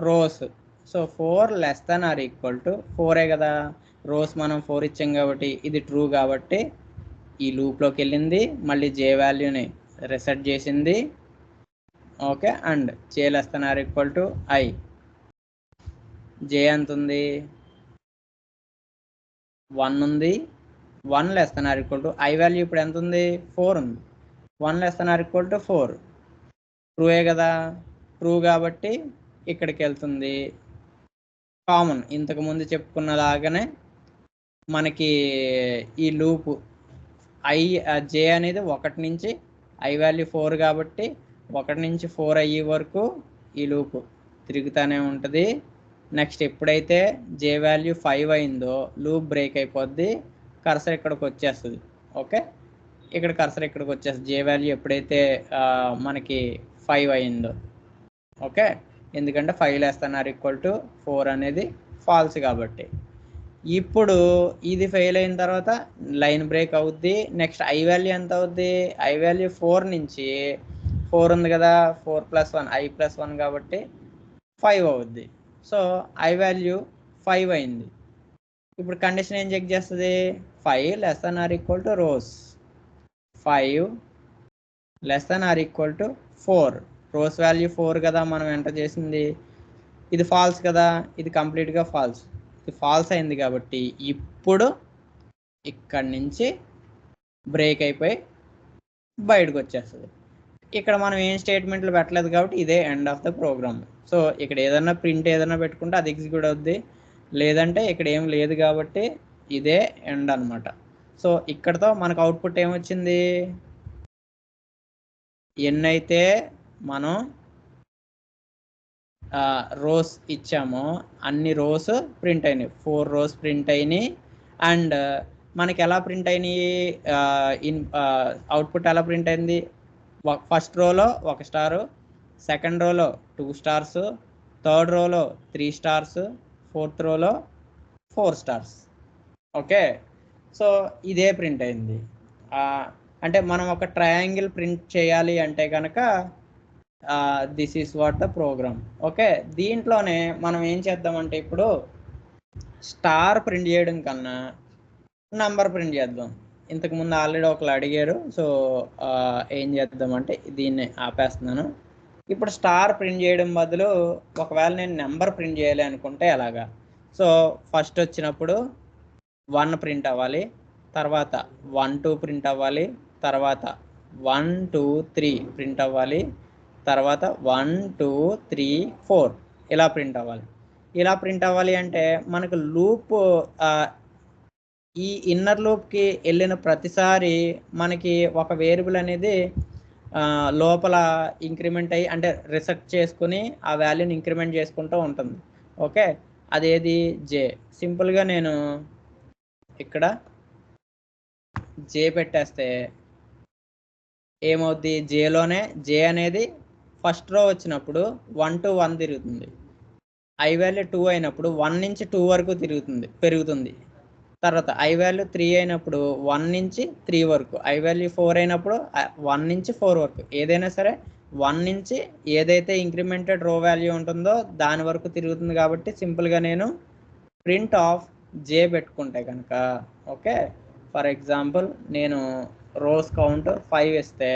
rows. So 4 less than or equal to 4ఏ కదా, రోస్ మనం 4 ఇచ్చాం కాబట్టి ఇది ట్రూ కాబట్టి ఈ లూప్లోకి వెళ్ళింది. మళ్ళీ జే వాల్యూని రీసెట్ చేసింది. Okay and J less than or equal to I, J ఎంత ఉంది, 1 ఉంది. 1 less than or equal to I value ఇప్పుడు ఎంత ఉంది, 4 ఉంది. 1 less than or equal to 4 ట్రూయే కదా, ట్రూ కాబట్టి ఇక్కడికి వెళ్తుంది. కామన్ ఇంతకుముందు చెప్పుకున్నలాగానే మనకి ఈ లూపు జే అనేది 1 నుంచి ఐ వాల్యూ 4 కాబట్టి 1 నుంచి 4 అయ్యే వరకు ఈ లూపు తిరుగుతూనే ఉంటుంది. నెక్స్ట్ ఎప్పుడైతే జే వాల్యూ 5 అయిందో లూప్ బ్రేక్ అయిపోద్ది, కర్సర్ ఇక్కడికి వచ్చేస్తుంది. ఓకే ఇక్కడ కర్సర్ ఇక్కడికి వచ్చేస్తుంది జే వాల్యూ ఎప్పుడైతే మనకి 5 అయిందో. ఓకే ఎందుకంటే 5 less than or equal to 4 అనేది ఫాల్స్ కాబట్టి. ఇప్పుడు ఇది ఫెయిల్ అయిన తర్వాత లైన్ బ్రేక్ అవుద్ది. నెక్స్ట్ ఐ వాల్యూ ఎంత అవుద్ది, ఐ వాల్యూ 4 నుంచి 4 ఉంది కదా, 4 + 1 ఐ + 1 కాబట్టి 5 అవుద్ది. సో ఐ వాల్యూ 5 అయింది. ఇప్పుడు కండిషన్ ఏం చెక్ చేస్తుంది, 5 less than or equal to rows, 5 less than or equal to 4. Rows value 4 కదా మనం ఎంటర్ చేసింది, ఇది ఫాల్స్ కదా, ఇది కంప్లీట్గా ఫాల్స్, ఇది ఫాల్స్ అయింది కాబట్టి ఇప్పుడు ఇక్కడి నుంచి బ్రేక్ అయిపోయి బయటకు వచ్చేస్తుంది. ఇక్కడ మనం ఏం స్టేట్మెంట్లు పెట్టలేదు కాబట్టి ఇదే end of the program. So ఇక్కడ ఏదైనా ప్రింట్ ఏదైనా పెట్టుకుంటే అది ఎగ్జిక్యూట్ అవుద్ది, లేదంటే ఇక్కడ ఏం లేదు కాబట్టి ఇదే ఎండ్ అనమాట. సో ఇక్కడతో మనకు అవుట్పుట్ ఏమొచ్చింది, ఎన్నైతే మనం రోస్ ఇచ్చామో అన్ని రోస్ ప్రింట్ అయినాయి, 4 రోస్ ప్రింట్ అయినాయి. అండ్ మనకి ఎలా ప్రింట్ అయినాయి, అవుట్పుట్ ఎలా ప్రింట్ అయింది, ఫస్ట్ రోలో 1 స్టారు, సెకండ్ రోలో 2 స్టార్స్, థర్డ్ రోలో 3 స్టార్స్, ఫోర్త్ రోలో 4 స్టార్స్. ఓకే, సో ఇదే ప్రింట్ అయింది. అంటే మనం ఒక ట్రయాంగిల్ ప్రింట్ చేయాలి అంటే కనుక this is what the program. Okay, దీంట్లోనే మనం ఏం చేద్దామంటే ఇప్పుడు స్టార్ ప్రింట్ చేయడం కన్నా నంబర్ ప్రింట్ చేద్దాం. ఇంతకుముందు ఆల్రెడీ ఒకళ్ళు అడిగారు, సో ఏం చేద్దామంటే దీన్ని ఆపేస్తున్నాను. ఇప్పుడు స్టార్ ప్రింట్ చేయడం బదులు ఒకవేళ నేను నెంబర్ ప్రింట్ చేయాలి అనుకుంటే ఎలాగా, సో ఫస్ట్ వచ్చినప్పుడు 1 ప్రింట్ అవ్వాలి, తర్వాత 1 2 ప్రింట్ అవ్వాలి, తర్వాత 1 2 3 ప్రింట్ అవ్వాలి, తర్వాత 1 2 3 4 ఇలా ప్రింట్ అవ్వాలి. ఇలా ప్రింట్ అవ్వాలి అంటే మనకు లూప్ ఈ ఇన్నర్ లూప్కి వెళ్ళిన ప్రతిసారి మనకి ఒక వేరియబుల్ అనేది లోపల ఇంక్రిమెంట్ అయ్యి అంటే రిసెట్ చేసుకుని ఆ వాల్యూని ఇంక్రిమెంట్ చేసుకుంటూ ఉంటుంది. ఓకే, అదేది జే. సింపుల్గా నేను ఇక్కడ జే పెట్టేస్తే ఏమవుద్ది, జేలోనే జే అనేది ఫస్ట్ రో వచ్చినప్పుడు 1 to 1 తిరుగుతుంది, ఐ వాల్యూ 2 అయినప్పుడు 1 నుంచి 2 వరకు పెరుగుతుంది. తర్వాత ఐ వాల్యూ 3 అయినప్పుడు 1 నుంచి 3 వరకు, ఐ వాల్యూ 4 అయినప్పుడు 1 నుంచి 4 వరకు, ఏదైనా సరే 1 నుంచి ఏదైతే ఇంక్రిమెంటెడ్ రో వాల్యూ ఉంటుందో దాని వరకు తిరుగుతుంది. కాబట్టి సింపుల్గా నేను ప్రింట్ ఆఫ్ జే పెట్టుకుంటే కనుక, ఓకే, ఫర్ ఎగ్జాంపుల్ నేను రోస్ కౌంట్ 5 ఇస్తే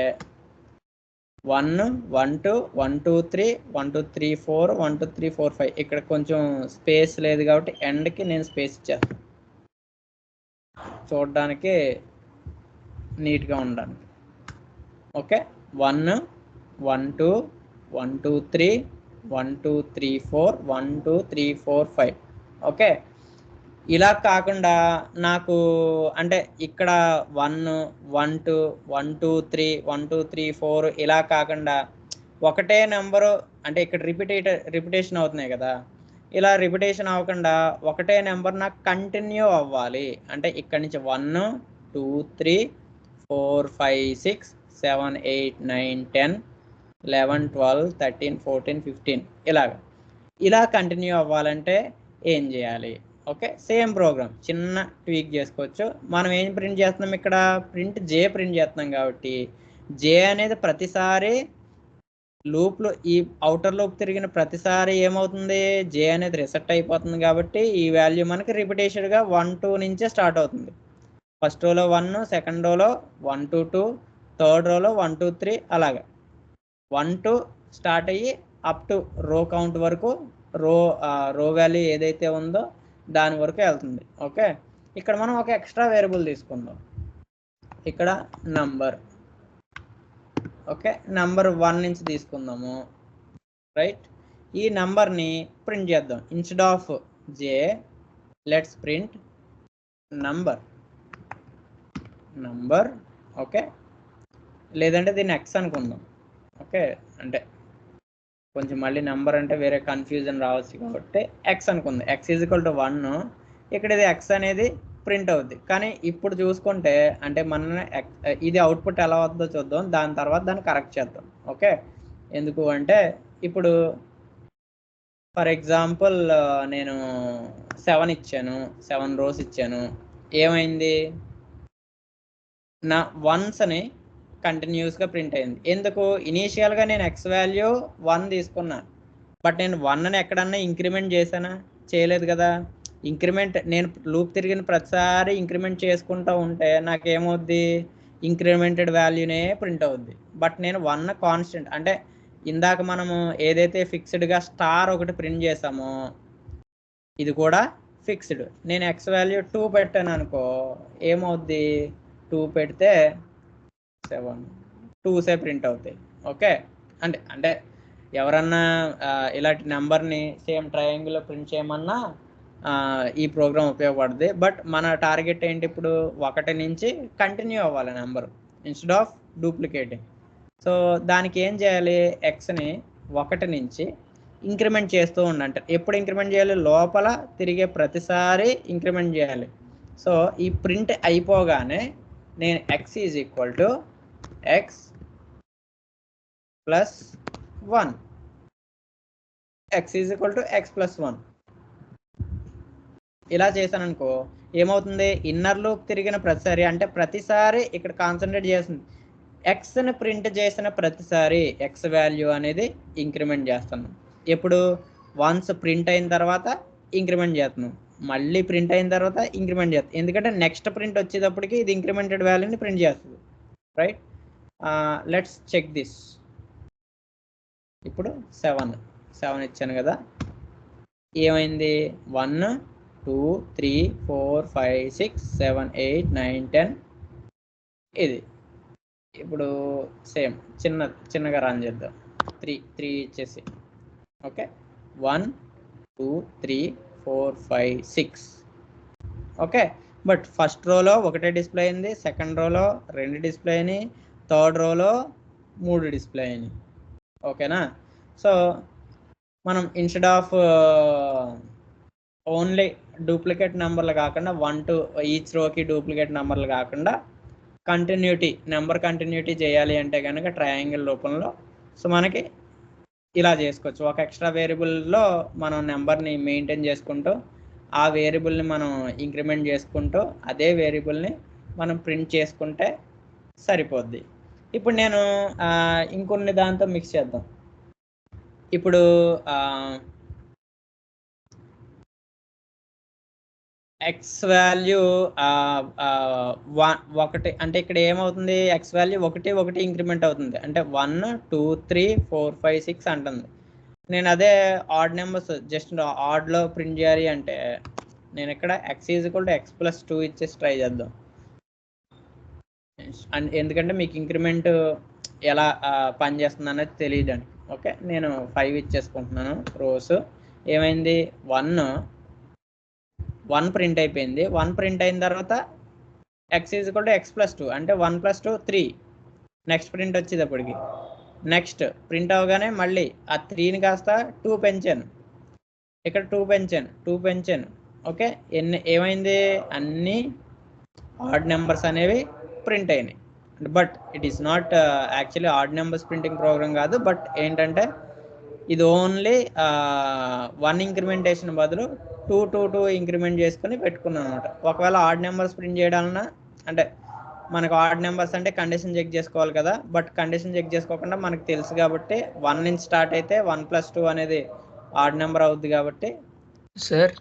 1 1 2 1 2 3 1 2 3 4 1 2 3 4 5 ఇక్కడ కొంచెం స్పేస్ లేదు కాబట్టి ఎండ్కి నేను స్పేస్ ఇచ్చేస్తాను చూడడానికి నీట్గా ఉండడానికి. ఓకే, 1 1 2 1 2 3 1 2 3 4 1 2 3 4 5. ఓకే, ఇలా కాకుండా నాకు అంటే ఇక్కడ 1 1 2 1 2 3 1 2 3 4 ఇలా కాకుండా ఒకటే నెంబరు అంటే ఇక్కడ రిపిటేషన్ అవుతున్నాయి కదా, ఇలా రిపిటేషన్ అవ్వకుండా ఒకటే నెంబర్ నాకు కంటిన్యూ అవ్వాలి అంటే ఇక్కడ నుంచి 1 2 3 4 5 6 7 8 9 10 11 12 13 14 15 ఇలా కంటిన్యూ అవ్వాలంటే ఏం చేయాలి? ఓకే, సేమ్ ప్రోగ్రామ్ చిన్న ట్వీక్ చేసుకోవచ్చు. మనం ఏం ప్రింట్ చేస్తున్నాం, ఇక్కడ ప్రింట్ జే ప్రింట్ చేస్తున్నాం కాబట్టి జే అనేది ప్రతిసారి లూప్లో ఈ అవుటర్ లూప్ తిరిగిన ప్రతిసారి ఏమవుతుంది, జే అనేది రిసెట్ అయిపోతుంది. కాబట్టి ఈ వాల్యూ మనకి రిపిటేషన్గా 1 2 నుంచే స్టార్ట్ అవుతుంది. ఫస్ట్ రోలో 1, సెకండ్ రోలో 1 2 2, థర్డ్ రోలో 1 2 3 అలాగా 1 2 స్టార్ట్ అయ్యి అప్ టు రో కౌంట్ వరకు రో వాల్యూ ఏదైతే ఉందో దాని వరకు వెళ్తుంది. ఓకే, ఇక్కడ మనం ఒక ఎక్స్ట్రా వేరియబుల్ తీసుకుందాం, ఇక్కడ నంబర్. ఓకే, నంబర్ 1 నుంచి తీసుకుందాము. రైట్, ఈ నంబర్ని ప్రింట్ చేద్దాం. Instead of J let's print number. Okay, లేదంటే దీన్ని ఎక్స్ అనుకుందాం. ఓకే, అంటే కొంచెం మళ్ళీ నెంబర్ అంటే వేరే కన్ఫ్యూజన్ రావచ్చు కాబట్టి ఎక్స్ అనుకుంది. ఎక్స్ ఈజ్ ఈక్వల్ టు 1, ఇక్కడ ఇది ఎక్స్ అనేది ప్రింట్ అవుద్ది. కానీ ఇప్పుడు చూసుకుంటే అంటే మన ఇది అవుట్పుట్ ఎలా అవుతుందో చూద్దాం, దాని తర్వాత దాన్ని కరెక్ట్ చేద్దాం. ఓకే, ఎందుకు అంటే ఇప్పుడు ఫర్ ఎగ్జాంపుల్ నేను 7 ఇచ్చాను, 7 రోస్ ఇచ్చాను, ఏమైంది, నా వన్స్ అని కంటిన్యూస్గా ప్రింట్ అయింది. ఎందుకు, ఇనీషియల్గా నేను ఎక్స్ వాల్యూ 1 తీసుకున్నాను, బట్ నేను 1ని ఎక్కడన్నా ఇంక్రిమెంట్ చేశానా, చేయలేదు కదా. ఇంక్రిమెంట్ నేను లూప్ తిరిగిన ప్రతిసారి ఇంక్రిమెంట్ చేసుకుంటూ ఉంటే నాకేమవుద్ది, ఇంక్రిమెంటెడ్ వాల్యూనే ప్రింట్ అవుద్ది. బట్ నేను 1 కాన్స్టెంట్ అంటే ఇందాక మనము ఏదైతే ఫిక్స్డ్గా స్టార్ ఒకటి ప్రింట్ చేసామో ఇది కూడా ఫిక్స్డ్. నేను ఎక్స్ వాల్యూ 2 పెట్టాను అనుకో, ఏమవుద్ది, 2 పెడితే 7 2సే ప్రింట్ అవుతాయి. ఓకే, అంటే ఎవరన్నా ఇలాంటి నెంబర్ని సేమ్ ట్రయాంగిల్లో ప్రింట్ చేయమన్నా ఈ ప్రోగ్రామ్ ఉపయోగపడుతుంది. బట్ మన టార్గెట్ ఏంటి ఇప్పుడు 1 నుంచి కంటిన్యూ అవ్వాలి number instead of duplicating. So దానికి ఏం చేయాలి, ఎక్స్ని 1 నుంచి ఇంక్రిమెంట్ చేస్తూ ఉండంటే ఎప్పుడు ఇంక్రిమెంట్ చేయాలి, లోపల తిరిగే ప్రతిసారి ఇంక్రిమెంట్ చేయాలి. సో ఈ ప్రింట్ అయిపోగానే నేను X is equal to X plus 1, X is equal to X plus 1 ఇలా చేశాను అనుకో ఏమవుతుంది, ఇన్నర్ లూప్ తిరిగిన ప్రతిసారి అంటే ప్రతిసారి ఇక్కడ కాన్సన్ట్రేట్ చేస్తుంది, ఎక్స్ని ప్రింట్ చేసిన ప్రతిసారి ఎక్స్ వాల్యూ అనేది ఇంక్రిమెంట్ చేస్తాను. ఎప్పుడు వన్స్ ప్రింట్ అయిన తర్వాత ఇంక్రిమెంట్ చేస్తున్నాం, మళ్ళీ ప్రింట్ అయిన తర్వాత ఇంక్రిమెంట్ చేస్తాం, ఎందుకంటే నెక్స్ట్ ప్రింట్ వచ్చేటప్పటికి ఇది ఇంక్రిమెంటెడ్ వాల్యూని ప్రింట్ చేస్తుంది, రైట్. Let's check this. ఇప్పుడు 7 ఇచ్చాను కదా, ఏమైంది 1 2 3 4 5 6 7 8 9 10 ఇది. ఇప్పుడు సేమ్ చిన్నగా రన్ చేద్దాం, 3 ఇచ్చేసి ఓకే 1 2 3 4 5 6 ఓకే. బట్ ఫస్ట్ రోలో 1 డిస్ప్లే అయింది, సెకండ్ రోలో 2 డిస్ప్లే అయినాయి, థర్డ్ రోలో 3 డిస్ప్లే అయినాయి, ఓకేనా. సో మనం ఇన్స్టెడ్ ఆఫ్ ఓన్లీ డూప్లికేట్ నెంబర్లు కాకుండా 1 to ఈచ్ రోకి డూప్లికేట్ నెంబర్లు కాకుండా నెంబర్ కంటిన్యూటీ చేయాలి అంటే కనుక ట్రయాంగిల్ రూపంలో సో మనకి ఇలా చేసుకోవచ్చు. ఒక ఎక్స్ట్రా వేరియబుల్లో మనం నెంబర్ని మెయింటైన్ చేసుకుంటూ ఆ వేరియబుల్ని మనం ఇంక్రిమెంట్ చేసుకుంటూ అదే వేరియబుల్ని మనం ప్రింట్ చేసుకుంటే సరిపోద్ది. ఇప్పుడు నేను ఇంకొన్ని దాంతో మిక్స్ చేద్దాం. ఇప్పుడు ఎక్స్ వాల్యూ 1 అంటే ఇక్కడ ఏమవుతుంది, ఎక్స్ వాల్యూ 1 ఇంక్రిమెంట్ అవుతుంది అంటే 1 2 3 4 5 6 అంటుంది. నేను అదే ఆడ్ నెంబర్స్ జస్ట్ ఆడ్లో ప్రింట్ చేయాలి అంటే నేను ఇక్కడ X is equal to X plus 2 ఇచ్చేసి ట్రై చేద్దాం. అండ్ ఎందుకంటే మీకు ఇంక్రిమెంట్ ఎలా పనిచేస్తుంది అనేది తెలియదండి. ఓకే నేను 5 ఇచ్చేసుకుంటున్నాను రోస్. ఏమైంది 1 ప్రింట్ అయిపోయింది, 1 ప్రింట్ అయిన తర్వాత X is equal to X plus 2 అంటే 1 + 2 3. నెక్స్ట్ ప్రింట్ వచ్చేటప్పటికి నెక్స్ట్ ప్రింట్ అవగానే మళ్ళీ ఆ 3ని కాస్త 2 పెంచాను, ఇక్కడ 2 పెంచాను ఓకే. ఏమైంది అన్ని ఆడ్ నెంబర్స్ అనేవి ప్రింట్ అయినాయి. But it is not actually odd numbers printing program కాదు, బట్ ఏంటంటే ఇది ఓన్లీ 1 ఇంక్రిమెంటేషన్ బదులు 2 ఇంక్రిమెంట్ చేసుకుని పెట్టుకున్నాను అనమాట. ఒకవేళ ఆడ్ నెంబర్స్ ప్రింట్ చేయడాలన్నా అంటే మనకు ఆడ్ నెంబర్స్ అంటే కండిషన్ చెక్ చేసుకోవాలి కదా, బట్ కండిషన్ చెక్ చేసుకోకుండా మనకు తెలుసు కాబట్టి 1 నుంచి స్టార్ట్ అయితే 1 + 2 అనేది ఆడ్ నెంబర్ అవుద్ది కాబట్టి. సార్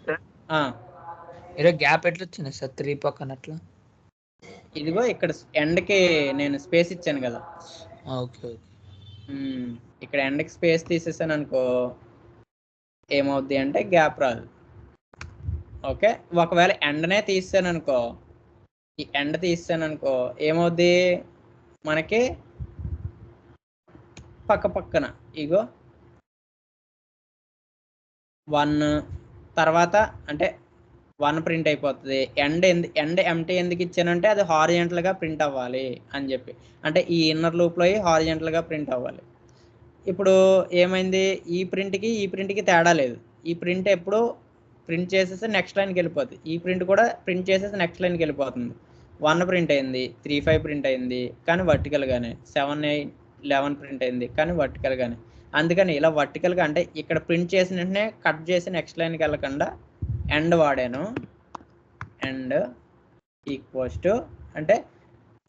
గ్యాప్ ఎట్లా వచ్చింది సార్ 3 పక్కన అట్లా? ఇదిగో ఇక్కడ ఎండ్కి నేను స్పేస్ ఇచ్చాను కదా, ఓకే ఇక్కడ ఎండ్కి స్పేస్ తీసేసాను అనుకో ఏమవుద్ది అంటే గ్యాప్ రాదు. ఓకే ఒకవేళ ఎండనే తీసాను అనుకో, ఈ ఎండ్ తీసాను అనుకో ఏమవుద్ది మనకి పక్కన ఇగో 1 తర్వాత అంటే 1 ప్రింట్ అయిపోతుంది. ఎండ్ ఎంటీ ఎందుకు ఇచ్చానంటే అది హారిజెంటల్గా ప్రింట్ అవ్వాలి అని చెప్పి, అంటే ఈ ఇన్నర్ లూప్లో హారిజెంటల్గా ప్రింట్ అవ్వాలి. ఇప్పుడు ఏమైంది ఈ ప్రింట్కి తేడా లేదు, ఈ ప్రింట్ ఎప్పుడు ప్రింట్ చేసేసి నెక్స్ట్ లైన్కి వెళ్ళిపోతుంది, ఈ ప్రింట్ కూడా ప్రింట్ చేసేసి నెక్స్ట్ లైన్కి వెళ్ళిపోతుంది. 1 ప్రింట్ అయింది, 3 5 ప్రింట్ అయింది కానీ వర్టికల్గానే, 7 8 11 ప్రింట్ అయింది కానీ వర్టికల్గానే. అందుకని ఇలా వర్టికల్గా అంటే ఇక్కడ ప్రింట్ చేసిన వెంటనే కట్ చేసి నెక్స్ట్ లైన్కి వెళ్ళకుండా ఎండ్ వాడాను. ఎండ్ ఈక్వల్స్ టు అంటే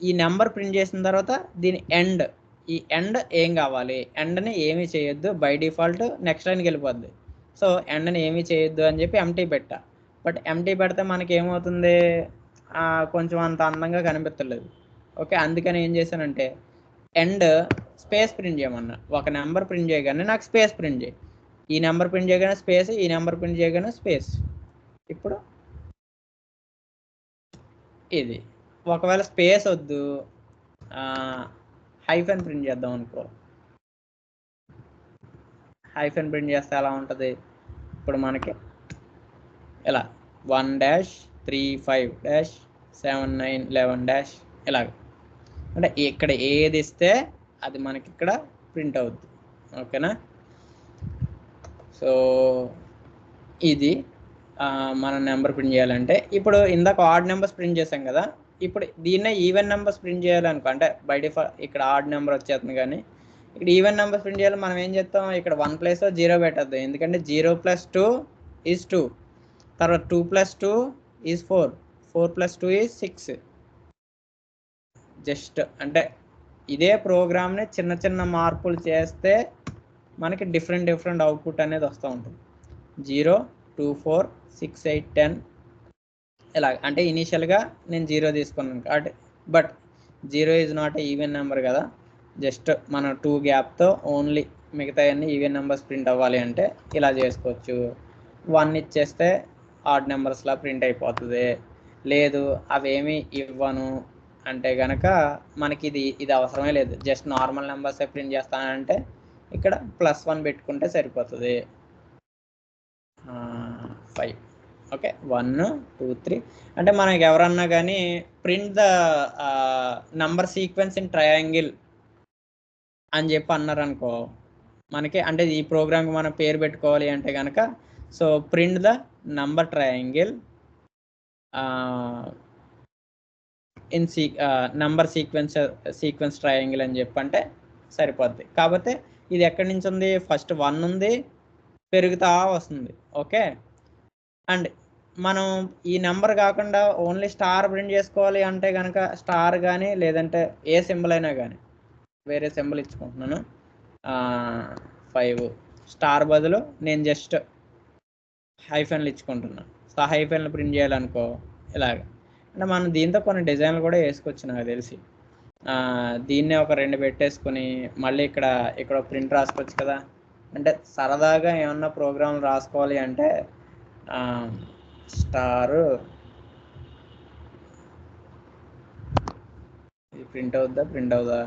ఈ నెంబర్ ప్రింట్ చేసిన తర్వాత దీని ఎండ్, ఈ ఎండ్ ఏం కావాలి, ఎండ్ని ఏమీ చేయొద్దు, బై డిఫాల్ట్ నెక్స్ట్ లైన్కి వెళ్ళిపోద్ది. సో ఎండ్ని ఏమీ చేయొద్దు అని చెప్పి ఎంటీ పెట్టా. బట్ ఎంటీ పెడితే మనకి ఏమవుతుంది కొంచెం అంత అందంగా కనిపించలేదు. ఓకే అందుకని ఏం చేశానంటే ఎండ్ స్పేస్ ప్రింట్ చేయమన్నా, ఒక నెంబర్ ప్రింట్ చేయగానే నాకు స్పేస్ ప్రింట్ చేయి, ఈ నెంబర్ ప్రింట్ చేయగానే స్పేస్, ఈ నెంబర్ ప్రింట్ చేయగానే స్పేస్. ఇప్పుడు ఇది ఒకవేళ స్పేస్ వద్దు హైఫెన్ ప్రింట్ చేద్దాం అనుకో, హైఫెన్ ప్రింట్ చేస్తే ఎలా ఉంటుంది ఇప్పుడు మనకి ఇలా 1-35-7911 ఇలాగ. అంటే ఇక్కడ ఏది ఇస్తే అది మనకి ఇక్కడ ప్రింట్ అవుద్ది. ఓకేనా? సో ఇది మనం నెంబర్ ప్రింట్ చేయాలంటే, ఇప్పుడు ఇందాక ఆడ్ నెంబర్స్ ప్రింట్ చేసాం కదా, ఇప్పుడు దీన్నే ఈవెన్ నెంబర్స్ ప్రింట్ చేయాలనుకో, అంటే బై డిఫాల్ట్ ఇక్కడ ఆడ్ నెంబర్ వచ్చేస్తుంది, కానీ ఇక్కడ ఈవెన్ నెంబర్స్ ప్రింట్ చేయాలి. మనం ఏం చేస్తాం, ఇక్కడ 1 ప్లేస్లో 0 పెట్టద్దు, ఎందుకంటే 0 + 2 = 2, తర్వాత 2 + 2 = 4, 4 + 2 = 6. జస్ట్ అంటే ఇదే ప్రోగ్రామ్ని చిన్న చిన్న మార్పులు చేస్తే మనకి డిఫరెంట్ అవుట్పుట్ అనేది వస్తూ ఉంటుంది. 0, 2, 4, 6, 8, 10 ఇలా. అంటే ఇనీషియల్గా నేను 0 తీసుకున్నాను కాబట్టి, but 0 is not a even number కదా, జస్ట్ మనం 2 గ్యాప్తో ఓన్లీ మిగతా అన్ని ఈవెన్ నెంబర్స్ ప్రింట్ అవ్వాలి అంటే ఇలా చేసుకోవచ్చు. 1 ఇచ్చేస్తే ఆడ్ నెంబర్స్లా ప్రింట్ అయిపోతుంది. లేదు అవేమీ ఇవ్వను అంటే కనుక మనకి ఇది అవసరమే లేదు, జస్ట్ నార్మల్ నెంబర్సే ప్రింట్ చేస్తానంటే ఇక్కడ +1 పెట్టుకుంటే సరిపోతుంది. 5. ఓకే, 1, 2, 3 అంటే మనకి ఎవరన్నా కానీ print the number sequence in triangle అని చెప్పి అన్నారనుకో, మనకి అంటే ఈ ప్రోగ్రామ్కి మనం పేరు పెట్టుకోవాలి అంటే కనుక, so print the number triangle in number sequence triangle అని చెప్పంటే సరిపోద్ది. కాకపోతే ఇది ఎక్కడి నుంచి ఉంది, ఫస్ట్ 1 ఉంది, పెరుగుతా వస్తుంది. ఓకే, అండ్ మనం ఈ నెంబర్ కాకుండా ఓన్లీ స్టార్ ప్రింట్ చేసుకోవాలి అంటే కనుక స్టార్ కానీ, లేదంటే ఏ సింబల్ అయినా కానీ, వేరే సింబల్ ఇచ్చుకుంటున్నాను. 5 స్టార్ బదులు నేను జస్ట్ హైఫెన్లు ఇచ్చుకుంటున్నాను. సో హైఫెన్లు ప్రింట్ చేయాలనుకో ఇలాగ. అంటే మనం దీంతో కొన్ని డిజైన్లు కూడా వేసుకోవచ్చు నాకు తెలిసి. దీన్నే ఒక 2 పెట్టేసుకొని మళ్ళీ ఇక్కడ ప్రింట్ రాసుకోవచ్చు కదా. అంటే సరదాగా ఏమన్నా ప్రోగ్రాంలు రాసుకోవాలి అంటే స్టారు ఇది ప్రింట్ అవుద్దా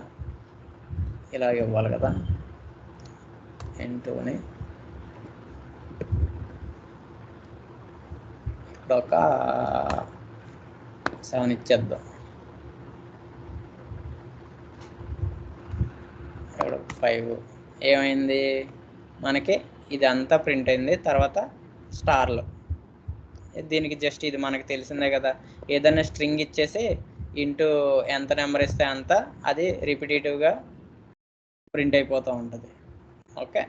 ఇలాగ ఇవ్వాలి కదా. N2ని ఇక్కడ ఒక 7 ఇచ్చేద్దాం. ఇక్కడ 5 ఏమైంది మనకి, ఇదంతా ప్రింట్ అయింది. తర్వాత స్టార్లు, దీనికి జస్ట్ ఇది మనకి తెలిసిందే కదా, ఏదైనా స్ట్రింగ్ ఇచ్చేసి ఇంటూ ఎంత నెంబర్ ఇస్తే అంత అది రిపిటేటివ్గా ప్రింట్ అయిపోతూ ఉంటుంది. ఓకే,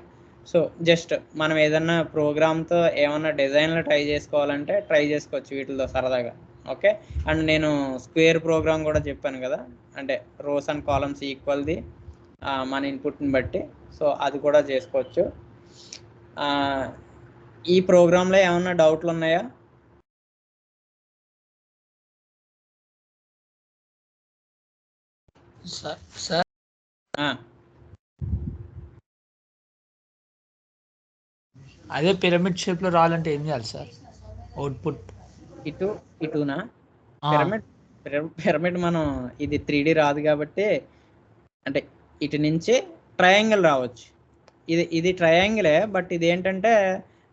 సో జస్ట్ మనం ఏదన్నా ప్రోగ్రామ్తో ఏమన్నా డిజైన్లు ట్రై చేసుకోవాలంటే ట్రై చేసుకోవచ్చు వీటితో సరదాగా. ఓకే, అండ్ నేను స్క్వేర్ ప్రోగ్రామ్ కూడా చెప్పాను కదా, అంటే రోస్ అండ్ కాలమ్స్ ఈక్వల్ది మన ఇన్పుట్ని బట్టి, సో అది కూడా చేసుకోవచ్చు. ఈ ప్రోగ్రాంలో ఏమన్నా డౌట్లు ఉన్నాయా? సార్ అదే పిరమిడ్ షేప్లో రావాలంటే ఏం చేయాలి సార్? అవుట్పుట్ ఇటునా పిరమిడ్ మనం ఇది 3D రాదు కాబట్టి, అంటే ఇటు నుంచి ట్రయాంగిల్ రావచ్చు. ఇది ట్రయాంగిలే, బట్ ఇది ఏంటంటే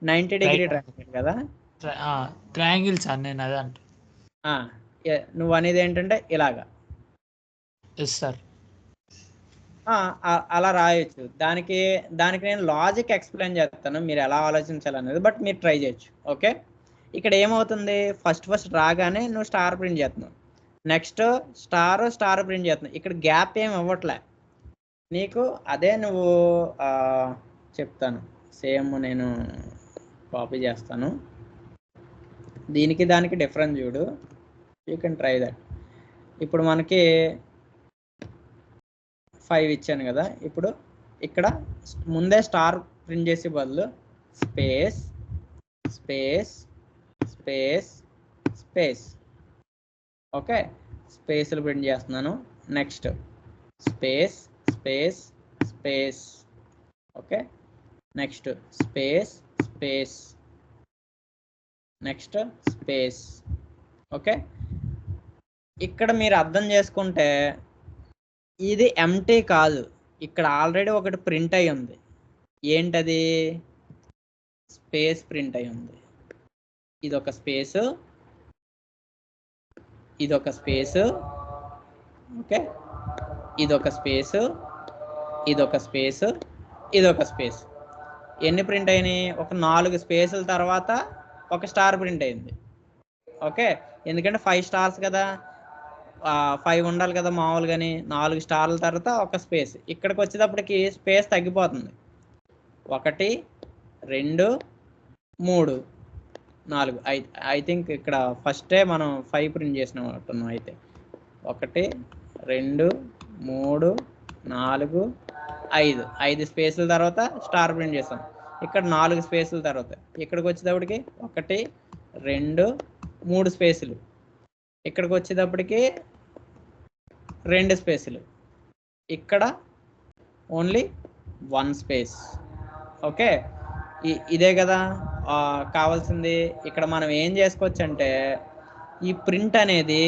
90 డిగ్రీ ట్రయాంగిల్ కదా. ట్రయాంగిల్ సార్ నేను అదే అంటే. నువ్వు అనేది ఏంటంటే ఇలాగా. ఎస్ సార్, అలా రాయొచ్చు. దానికి నేను లాజిక్ ఎక్స్ప్లెయిన్ చేస్తాను, మీరు ఎలా ఆలోచించాలనేది, బట్ మీరు ట్రై చేయొచ్చు. ఓకే, ఇక్కడ ఏమవుతుంది, ఫస్ట్ రాగానే నువ్వు స్టార్ ప్రింట్ చేస్తున్నావు, నెక్స్ట్ స్టార్ ప్రింట్ చేస్తున్నావు, ఇక్కడ గ్యాప్ ఏమి ఇవ్వట్లే నీకు. అదే నువ్వు చెప్తాను, సేమ్ నేను కాపీ చేస్తాను, దానికి డిఫరెన్స్ చూడు, యూ కెన్ ట్రై దట్. ఇప్పుడు మనకి 5 ఇచ్చాను కదా, ఇప్పుడు ఇక్కడ ముందే స్టార్ ప్రింట్ చేసే బదులు space space space space, okay, స్పేస్లు ప్రింట్ చేస్తున్నాను. Next space space space, okay, next space space, next space. Okay, ఇక్కడ మీరు అర్థం చేసుకుంటే ఇది ఎంటీ కాదు, ఇక్కడ ఆల్రెడీ ఒకటి ప్రింట్ అయి ఉంది. ఏంటది? స్పేస్ ప్రింట్ అయి ఉంది. ఇదొక స్పేసు, ఇదొక స్పేసు, ఓకే, ఇదొక స్పేసు, ఇదొక స్పేసు, ఇదొక స్పేస్. ఎన్ని ప్రింట్ అయినాయి? ఒక 4 స్పేసుల తర్వాత ఒక స్టార్ ప్రింట్ అయింది. ఓకే, ఎందుకంటే 5 స్టార్స్ కదా, 5 ఉండాలి కదా మామూలుగాని. 4 స్టార్ల తర్వాత ఒక స్పేస్. ఇక్కడికి వచ్చేటప్పటికి స్పేస్ తగ్గిపోతుంది. 1 2 3 4. ఐ థింక్ ఇక్కడ ఫస్టే మనం 5 ప్రింట్ చేసినట్టున్నాం. అయితే 1 2 3 4 5 స్పేసుల తర్వాత స్టార్ ప్రింట్ చేస్తాం. ఇక్కడ 4 స్పేసుల తర్వాత ఇక్కడికి వచ్చేటప్పటికి 1 2 3 స్పేసులు. ఇక్కడికి వచ్చేటప్పటికి 2 స్పేసులు. ఇక్కడ ఓన్లీ 1 స్పేస్. ఓకే, ఇదే కదా కావాల్సింది. ఇక్కడ మనం ఏం చేసుకోవచ్చు అంటే ఈ ప్రింట్ అనేది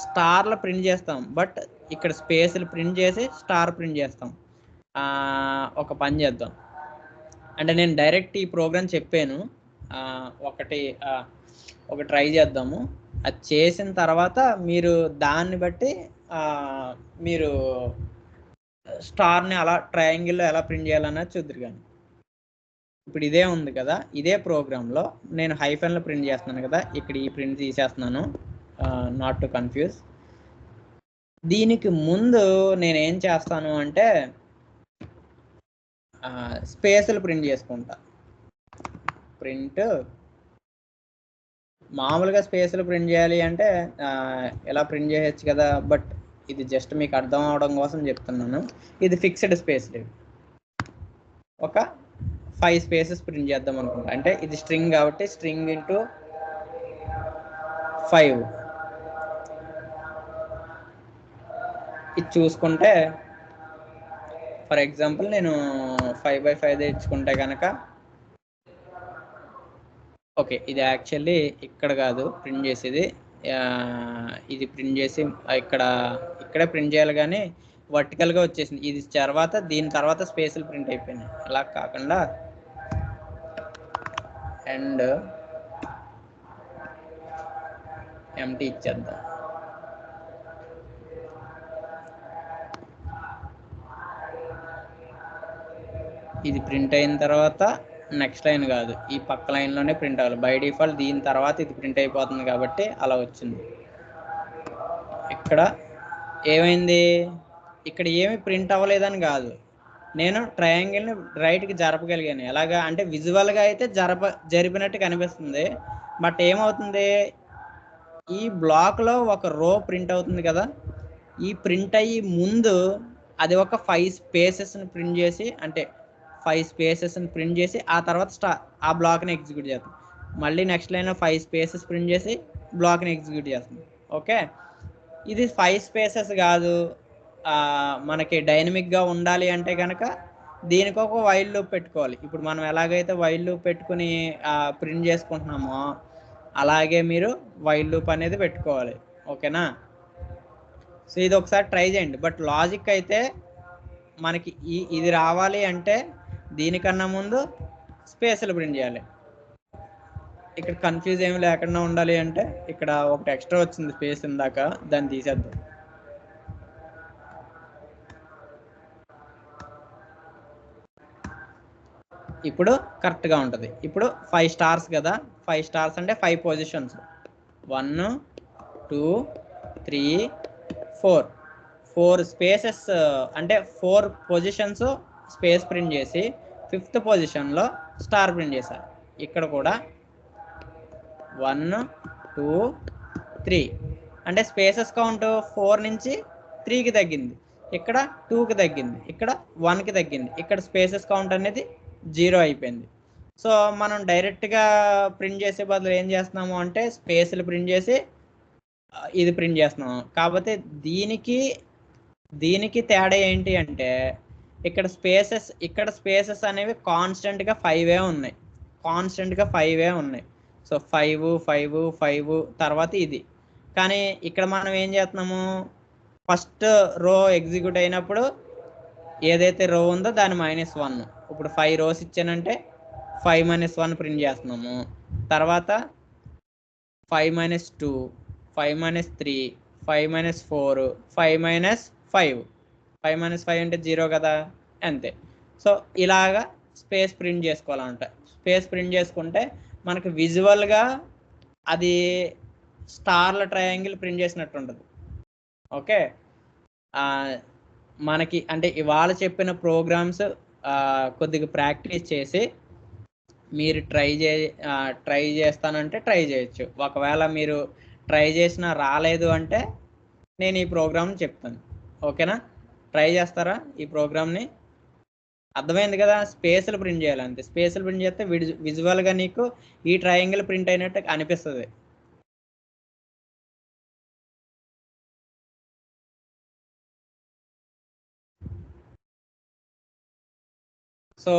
స్టార్లో ప్రింట్ చేస్తాం, బట్ ఇక్కడ స్పేసులు ప్రింట్ చేసి స్టార్ ప్రింట్ చేస్తాం. ఒక పని చేద్దాం, అంటే నేను డైరెక్ట్ ఈ ప్రోగ్రామ్ చెప్పాను, ఒక ట్రై చేద్దాము. అది చేసిన తర్వాత మీరు దాన్ని బట్టి మీరు స్టార్ని అలా ట్రయాంగిల్లో ఎలా ప్రింట్ చేయాలన్నది చూద్దరు. కానీ ఇప్పుడు ఇదే ఉంది కదా, ఇదే ప్రోగ్రాంలో నేను హైఫెన్లో ప్రింట్ చేస్తున్నాను కదా, ఇక్కడ ఈ ప్రింట్ తీసేస్తున్నాను, నాట్ టు కన్ఫ్యూజ్. దీనికి ముందు నేను ఏం చేస్తాను అంటే స్పేసులు ప్రింట్ చేసుకుంటా. ప్రింట్ మామూలుగా స్పేసులు ప్రింట్ చేయాలి అంటే ఎలా ప్రింట్ చేయొచ్చు కదా, బట్ ఇది జస్ట్ మీకు అర్థం అవడం కోసం చెప్తున్నాను. ఇది ఫిక్స్డ్ స్పేస్. ఒక 5 స్పేసెస్ ప్రింట్ చేద్దాం అనుకుంటా. అంటే ఇది స్ట్రింగ్ కాబట్టి స్ట్రింగ్ ఇంటూ 5. ఇది చూసుకుంటే ఫర్ ఎగ్జాంపుల్ నేను 5x5 తెచ్చుకుంటే కనుక, ఓకే, ఇది యాక్చువల్లీ ఇక్కడ కాదు ప్రింట్ చేసేది, ఇది ప్రింట్ చేసి ఇక్కడే ప్రింట్ చేయాలి, కానీ వర్టికల్గా వచ్చేసింది. ఇది తర్వాత దీని తర్వాత స్పేసులు ప్రింట్ అయిపోయినాయి. అలా కాకుండా అండ్ ఎంటీ ఇచ్చేద్దాం. ఇది ప్రింట్ అయిన తర్వాత నెక్స్ట్ లైన్ కాదు, ఈ పక్క లైన్లోనే ప్రింట్ అవ్వాలి. బై డిఫాల్ట్ దీని తర్వాత ఇది ప్రింట్ అయిపోతుంది కాబట్టి అలా వచ్చింది. ఇక్కడ ఏమైంది, ఇక్కడ ఏమి ప్రింట్ అవ్వలేదని కాదు, నేను ట్రయాంగిల్ని రైట్కి జరపగలిగాను. ఎలాగా అంటే విజువల్గా అయితే జరిపినట్టు కనిపిస్తుంది, బట్ ఏమవుతుంది, ఈ బ్లాక్లో ఒక రో ప్రింట్ అవుతుంది కదా, ఈ ప్రింట్ అయ్యి ముందు అది ఒక 5 స్పేసెస్ని ప్రింట్ చేసి, అంటే 5 స్పేసెస్ని ప్రింట్ చేసి ఆ తర్వాత ఆ బ్లాక్ని ఎగ్జిక్యూట్ చేస్తాం. మళ్ళీ నెక్స్ట్ లైన్ 5 స్పేసెస్ ప్రింట్ చేసి బ్లాక్ని ఎగ్జిక్యూట్ చేస్తాం. ఓకే, ఇది 5 స్పేసెస్ కాదు, మనకి డైనమిక్గా ఉండాలి అంటే కనుక దీనికి ఒక వైల్ లూప్ పెట్టుకోవాలి. ఇప్పుడు మనం ఎలాగైతే వైల్ లూప్ పెట్టుకుని ప్రింట్ చేసుకుంటున్నామో అలాగే మీరు వైల్ లూప్ అనేది పెట్టుకోవాలి. ఓకేనా, సో ఇది ఒకసారి ట్రై చేయండి. బట్ లాజిక్ అయితే మనకి ఇది రావాలి అంటే దీనికన్నా ముందు స్పేసులు ప్రింట్ చేయాలి. ఇక్కడ కన్ఫ్యూజ్ ఏమి లేకుండా ఉండాలి అంటే ఇక్కడ ఒకటి ఎక్స్ట్రా వచ్చింది స్పేస్ ఇందాక, దాన్ని తీసేద్దాం. ఇప్పుడు కరెక్ట్గా ఉంటుంది. ఇప్పుడు 5 స్టార్స్ కదా, 5 స్టార్స్ అంటే 5 పొజిషన్స్, 1 2 3 4 స్పేసెస్, అంటే 4 పొజిషన్స్ స్పేస్ ప్రింట్ చేసి 5th పొజిషన్లో స్టార్ ప్రింట్ చేశారు. ఇక్కడ కూడా 1 2 3 అంటే స్పేసెస్ కౌంట్ 4 నుంచి 3కి తగ్గింది, ఇక్కడ 2కి తగ్గింది, ఇక్కడ 1కి తగ్గింది, ఇక్కడ స్పేసెస్ కౌంట్ అనేది 0 అయిపోయింది. సో మనం డైరెక్ట్గా ప్రింట్ చేసే బదులు ఏం చేస్తున్నాము అంటే స్పేసులు ప్రింట్ చేసి ఇది ప్రింట్ చేస్తున్నాము. కాకపోతే దీనికి తేడా ఏంటి అంటే ఇక్కడ స్పేసెస్ అనేవి కాన్స్టెంట్గా 5 ఉన్నాయి. సో 5 తర్వాత ఇది. కానీ ఇక్కడ మనం ఏం చేస్తున్నాము, ఫస్ట్ రో ఎగ్జిక్యూట్ అయినప్పుడు ఏదైతే రో ఉందో దాని -1. ఇప్పుడు 5 రోస్ ఇచ్చానంటే 5 - 1 ప్రింట్ చేస్తున్నాము. తర్వాత 5 minus 2, 5 minus 3, 5 minus 4, 5 minus 5. 5 minus 5 అంటే 0 కదా, అంతే. సో ఇలాగా స్పేస్ ప్రింట్ చేసుకోవాలంట. స్పేస్ ప్రింట్ చేసుకుంటే మనకి విజువల్గా అది స్టార్ల ట్రయాంగిల్ ప్రింట్ చేసినట్టు ఉంటుంది. ఓకే, మనకి అంటే ఇవాళ చెప్పిన ప్రోగ్రామ్స్ కొద్దిగా ప్రాక్టీస్ చేసి మీరు ట్రై చేస్తానంటే ట్రై చేయొచ్చు. ఒకవేళ మీరు ట్రై చేసినా రాలేదు అంటే నేను ఈ ప్రోగ్రామ్ చెప్తాను. ఓకేనా, ట్రై చేస్తారా ఈ ప్రోగ్రామ్ని? అర్థమైంది కదా, స్పేస్లు ప్రింట్ చేయాలంటే. స్పేస్లు ప్రింట్ చేస్తే విజువల్గా నీకు ఈ ట్రయాంగిల్ ప్రింట్ అయినట్టు అనిపిస్తుంది. సో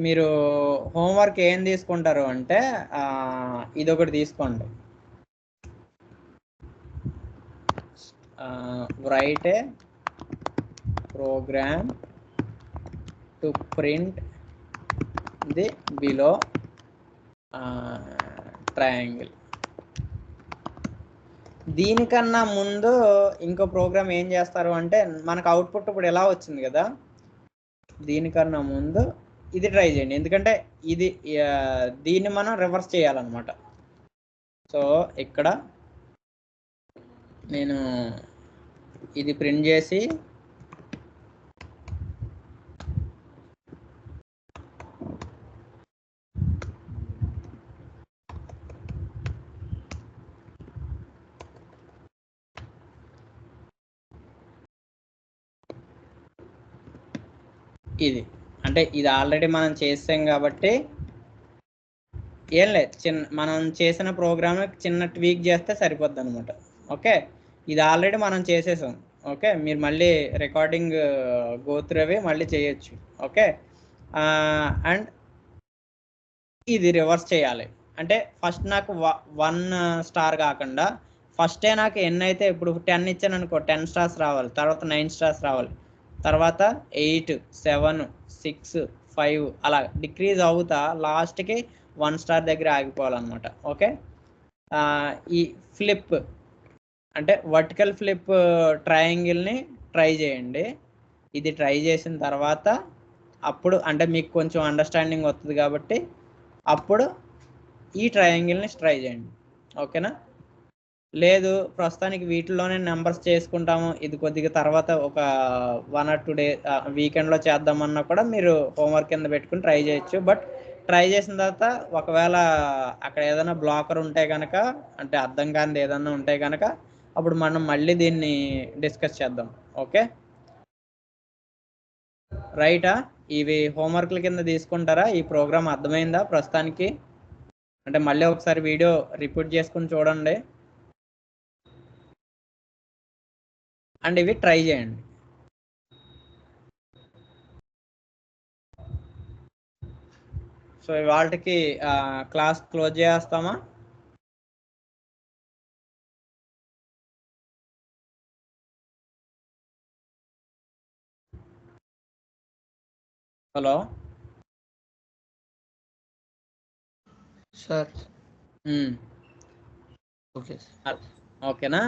మీరు హోంవర్క్ ఏం తీసుకుంటారు అంటే ఇదొకటి తీసుకోండి. Write a program to print the below triangle. దీనికన్నా ముందు ఇంకో ప్రోగ్రామ్ ఏం చేస్తారు అంటే, మనకు అవుట్పుట్ ఇప్పుడు ఎలా వచ్చింది కదా, దీనికన్నా ముందు ఇది ట్రై చేయండి. ఎందుకంటే ఇది దీన్ని మనం రివర్స్ చేయాలన్నమాట. సో ఇక్కడ నేను ఇది ప్రింట్ చేసి ఇది అంటే ఇది ఆల్రెడీ మనం చేసాం కాబట్టి ఏం లేదు, మనం చేసిన ప్రోగ్రామ్ చిన్న ట్వీక్ చేస్తే సరిపోద్ది అనమాట. ఓకే, ఇది ఆల్రెడీ మనం చేసేసాం. ఓకే, మీరు మళ్ళీ రికార్డింగ్ గోత్రు అవి మళ్ళీ చేయొచ్చు. ఓకే, అండ్ ఇది రివర్స్ చేయాలి అంటే ఫస్ట్ నాకు 1 స్టార్ కాకుండా ఫస్టే నాకు ఎన్ని అయితే, ఇప్పుడు 10 ఇచ్చాను అనుకో 10 స్టార్స్ రావాలి, తర్వాత 9 స్టార్స్ రావాలి, తర్వాత 8, 7, 6, 5 అలా డిక్రీజ్ అవుతా లాస్ట్కి 1 స్టార్ దగ్గర ఆగిపోవాలన్నమాట. ఓకే, ఈ ఫ్లిప్ అంటే వర్టికల్ ఫ్లిప్ ట్రయాంగిల్ని ట్రై చేయండి. ఇది ట్రై చేసిన తర్వాత అప్పుడు అంటే మీకు కొంచెం అండర్స్టాండింగ్ వస్తుంది కాబట్టి అప్పుడు ఈ ట్రయాంగిల్ని ట్రై చేయండి. ఓకేనా, లేదు ప్రస్తుతానికి వీటిలోనే నెంబర్స్ చేసుకుంటాము, ఇది కొద్దిగా తర్వాత ఒక 1 or 2 days వీకెండ్లో చేద్దామన్నా కూడా మీరు హోంవర్క్ కింద పెట్టుకుని ట్రై చేయొచ్చు. బట్ ట్రై చేసిన తర్వాత ఒకవేళ అక్కడ ఏదైనా బ్లాకర్ ఉంటే కనుక, అంటే అర్థం కానిది ఏదన్నా ఉంటే కనుక అప్పుడు మనం మళ్ళీ దీన్ని డిస్కస్ చేద్దాం. ఓకే, రైటా? ఇవి హోంవర్క్ల కింద తీసుకుంటారా? ఈ ప్రోగ్రామ్ అర్థమైందా ప్రస్తుతానికి? అంటే మళ్ళీ ఒకసారి వీడియో రిపీట్ చేసుకుని చూడండి అండ్ ఇవి ట్రై చేయండి. సో ఇవాళకి క్లాస్ క్లోజ్ చేస్తామా? Hello sir. Okay sir. ఓకేనా,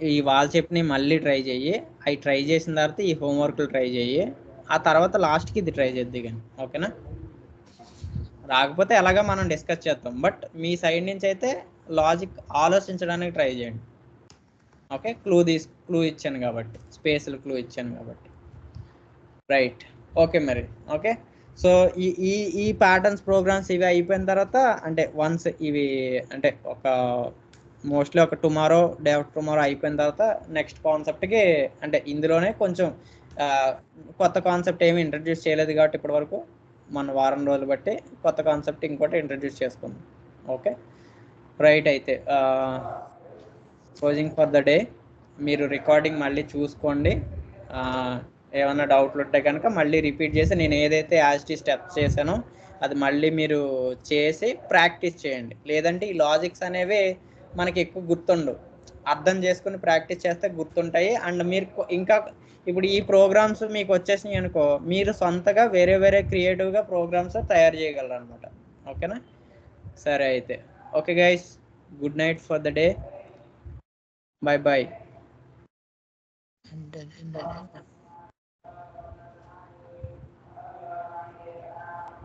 ఈ వాళ్ళు చెప్పినవి మళ్ళీ ట్రై చెయ్యి. అవి ట్రై చేసిన తర్వాత ఈ హోంవర్క్లు ట్రై చెయ్యి. ఆ తర్వాత లాస్ట్కి ఇది ట్రై చేద్ది కానీ. ఓకేనా, రాకపోతే ఎలాగా మనం డిస్కస్ చేద్దాం. బట్ మీ సైడ్ నుంచి అయితే లాజిక్ ఆలోచించడానికి ట్రై చేయండి. ఓకే, క్లూ ఇచ్చాను కాబట్టి, స్పేస్లు క్లూ ఇచ్చాను కాబట్టి. రైట్, ఓకే మరి. ఓకే, సో ఈ ప్యాటర్న్స్ ప్రోగ్రామ్స్ ఇవి అయిపోయిన తర్వాత అంటే వన్స్ ఇవి అంటే ఒక మోస్ట్లీ ఒక టుమారో డే ఆఫ్టర్ టుమారో అయిపోయిన తర్వాత నెక్స్ట్ కాన్సెప్ట్కి అంటే ఇందులోనే కొంచెం కొత్త కాన్సెప్ట్ ఏమి ఇంట్రడ్యూస్ చేయలేదు కాబట్టి ఇప్పటి వరకు మన వారం రోజులు బట్టి కొత్త కాన్సెప్ట్ ఇంకోటి ఇంట్రడ్యూస్ చేసుకుందాం. Okay, right. అయితే క్లోజింగ్ ఫర్ ద డే. మీరు రికార్డింగ్ మళ్ళీ చూసుకోండి. ఏమైనా డౌట్లు ఉంటే కనుక మళ్ళీ రిపీట్ చేసి నేను ఏదైతే యాజ్టీ స్టెప్స్ చేశానో అది మళ్ళీ మీరు చేసి ప్రాక్టీస్ చేయండి. లేదంటే ఈ లాజిక్స్ అనేవి మనకి ఎక్కువ గుర్తుండవు, అర్థం చేసుకుని ప్రాక్టీస్ చేస్తే గుర్తుంటాయి. అండ్ మీరు ఇంకా ఇప్పుడు ఈ ప్రోగ్రామ్స్ మీకు వచ్చేసినాయి అనుకో, మీరు సొంతగా వేరే క్రియేటివ్గా ప్రోగ్రామ్స్ తయారు చేయగలరు అనమాట. ఓకేనా, సరే అయితే okay guys. Good night for the day. By by. And then